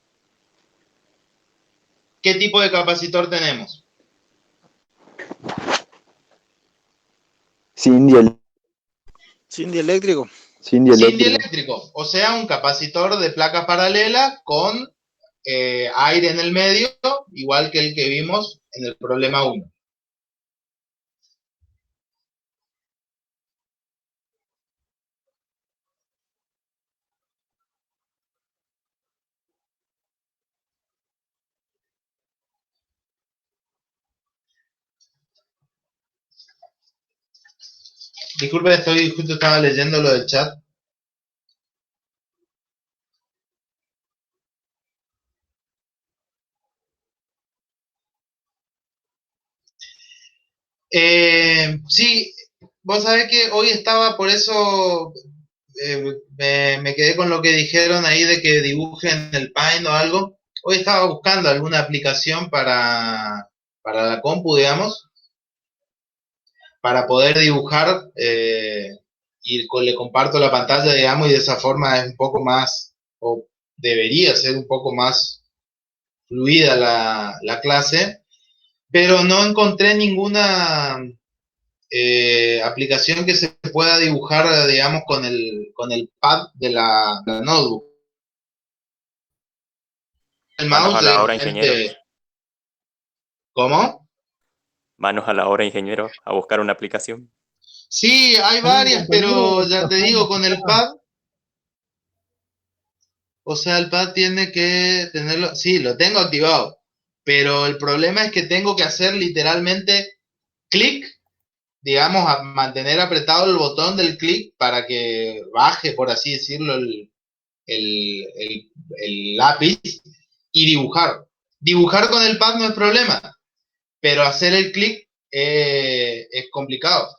S1: ¿qué tipo de capacitor tenemos?
S14: Sin
S12: dieléctrico.
S1: Sin dieléctrico, o sea, un capacitor de placas paralelas con aire en el medio, igual que el que vimos en el problema 1. Disculpe, justo estaba leyendo lo del chat. Sí, vos sabés que hoy estaba, por eso me quedé con lo que dijeron ahí de que dibujen el Paint o algo. Hoy estaba buscando alguna aplicación para la compu, digamos, para poder dibujar y le comparto la pantalla, digamos, y de esa forma es un poco más, o debería ser un poco más fluida la clase, pero no encontré ninguna aplicación que se pueda dibujar, digamos, con el pad de la notebook. El
S10: Manos
S1: mouse
S10: a la
S1: de
S10: obra, ingeniero.
S1: repente... ¿Cómo?
S10: Manos a la obra, ingeniero, a buscar una aplicación.
S1: Sí, hay varias, pero ya te digo, con el pad, o sea, el pad tiene que tenerlo, sí, lo tengo activado, pero el problema es que tengo que hacer literalmente clic, digamos, a mantener apretado el botón del clic para que baje, por así decirlo, el lápiz y dibujar. Dibujar con el pad no es problema, pero hacer el clic es complicado.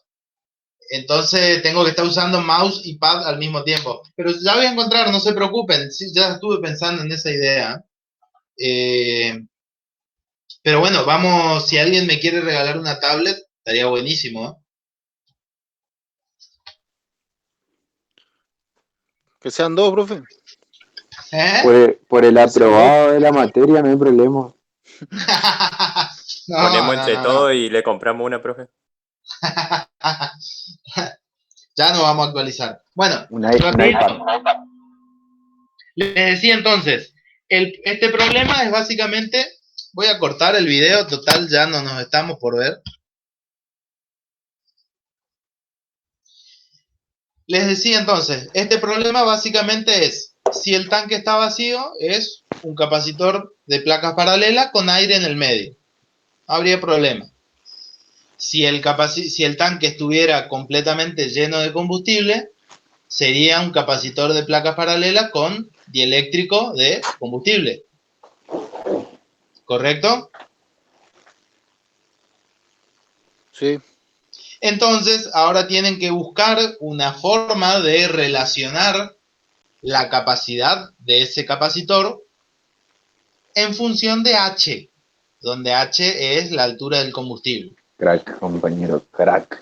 S1: Entonces tengo que estar usando mouse y pad al mismo tiempo. Pero ya voy a encontrar, no se preocupen. Sí, ya estuve pensando en esa idea. Eh, pero bueno, vamos, si alguien me quiere regalar una tablet, estaría buenísimo.
S12: Que sean dos, profe.
S6: Por el aprobado de la materia no hay problema.
S10: Ponemos entre todos y le compramos una, profe.
S1: Ya no vamos a actualizar. Bueno,
S6: Un
S1: rapidito. Les decía entonces, este problema es básicamente, voy a cortar el video, total ya no nos estamos por ver. Les decía entonces, este problema básicamente es, si el tanque está vacío, es un capacitor de placas paralelas con aire en el medio. No habría problema. Si el tanque estuviera completamente lleno de combustible, sería un capacitor de placas paralelas con dieléctrico de combustible. ¿Correcto?
S12: Sí.
S1: Entonces, ahora tienen que buscar una forma de relacionar la capacidad de ese capacitor en función de H, donde H es la altura del combustible.
S6: Crack, compañero, crack.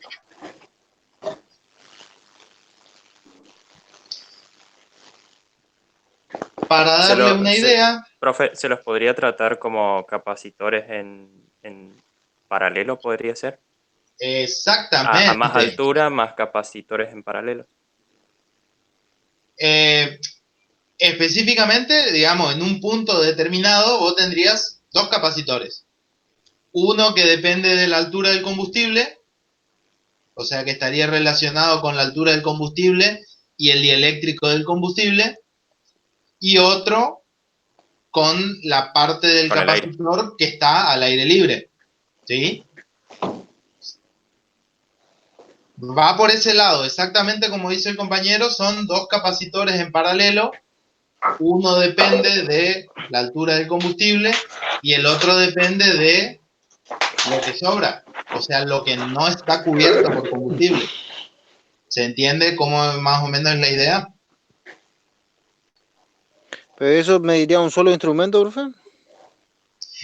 S1: Para darle una idea...
S10: Profe, ¿se los podría tratar como capacitores en paralelo, podría ser?
S1: Exactamente.
S10: A más altura, más capacitores en paralelo.
S1: Específicamente, digamos, en un punto determinado, vos tendrías dos capacitores. Uno que depende de la altura del combustible, o sea que estaría relacionado con la altura del combustible y el dieléctrico del combustible, y otro con la parte del capacitor que está al aire libre. ¿Sí? Va por ese lado, exactamente como dice el compañero, son dos capacitores en paralelo. Uno depende de la altura del combustible y el otro depende de lo que sobra, o sea, lo que no está cubierto por combustible. ¿Se entiende cómo más o menos es la idea?
S12: ¿Pero eso me diría un solo instrumento, profe?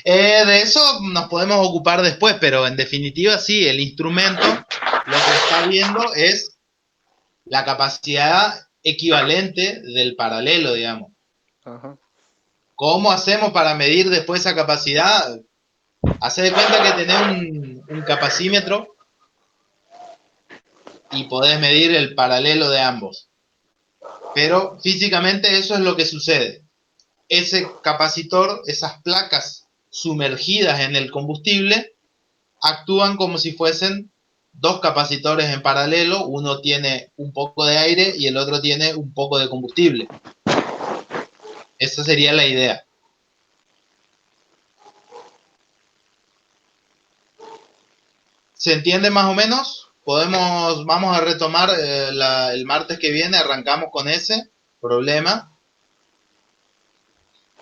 S1: De eso nos podemos ocupar después, pero en definitiva sí, el instrumento lo que está viendo es la capacidad equivalente del paralelo, digamos.
S12: Ajá.
S1: ¿Cómo hacemos para medir después esa capacidad? Hacé de cuenta que tenés un capacímetro y podés medir el paralelo de ambos. Pero físicamente eso es lo que sucede. Ese capacitor, esas placas sumergidas en el combustible, actúan como si fuesen dos capacitores en paralelo. Uno tiene un poco de aire y el otro tiene un poco de combustible. Esa sería la idea. ¿Se entiende más o menos? vamos a retomar el martes que viene, arrancamos con ese problema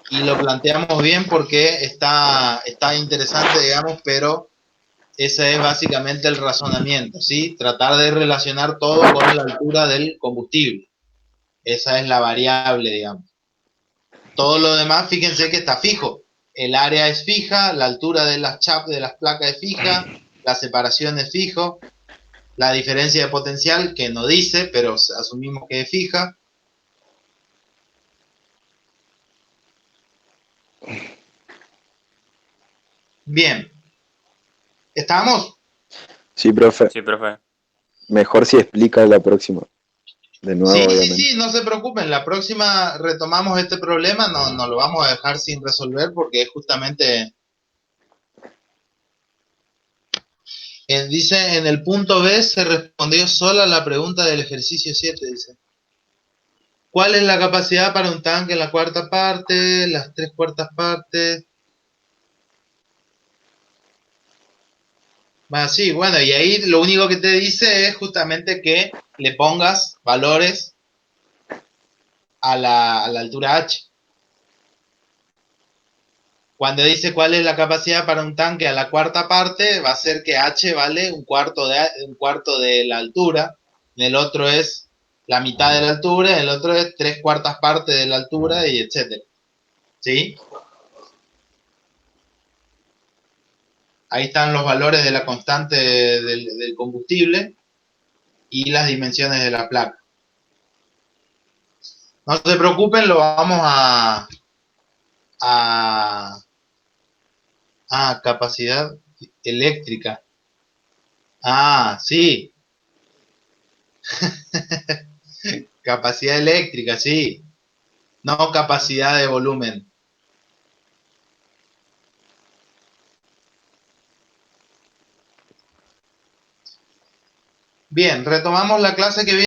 S1: y lo planteamos bien porque está interesante, digamos, pero ese es básicamente el razonamiento, ¿sí? Tratar de relacionar todo con la altura del combustible. Esa es la variable, digamos. Todo lo demás, fíjense que está fijo. El área es fija, la altura de las de las placas es fija, la separación es fijo, la diferencia de potencial, que no dice, pero asumimos que es fija. Bien. ¿Estamos?
S6: Sí, profe.
S10: Sí, profe.
S6: Mejor si explica la próxima. De nuevo,
S1: Sí,
S6: obviamente.
S1: sí, no se preocupen. La próxima retomamos este problema, no lo vamos a dejar sin resolver porque es justamente... dice, en el punto B se respondió sola la pregunta del ejercicio 7, dice. ¿Cuál es la capacidad para un tanque en la cuarta parte, las 3/4 partes? Sí, bueno, y ahí lo único que te dice es justamente que le pongas valores a la altura h. Cuando dice cuál es la capacidad para un tanque a la cuarta parte, va a ser que h vale un cuarto de la altura, en el otro es la mitad de la altura, en el otro es 3/4 partes de la altura, y etcétera. ¿Sí? Ahí están los valores de la constante del combustible y las dimensiones de la placa. No se preocupen, lo vamos a capacidad eléctrica. Sí. Capacidad eléctrica, sí. No capacidad de volumen. Bien, retomamos la clase que viene.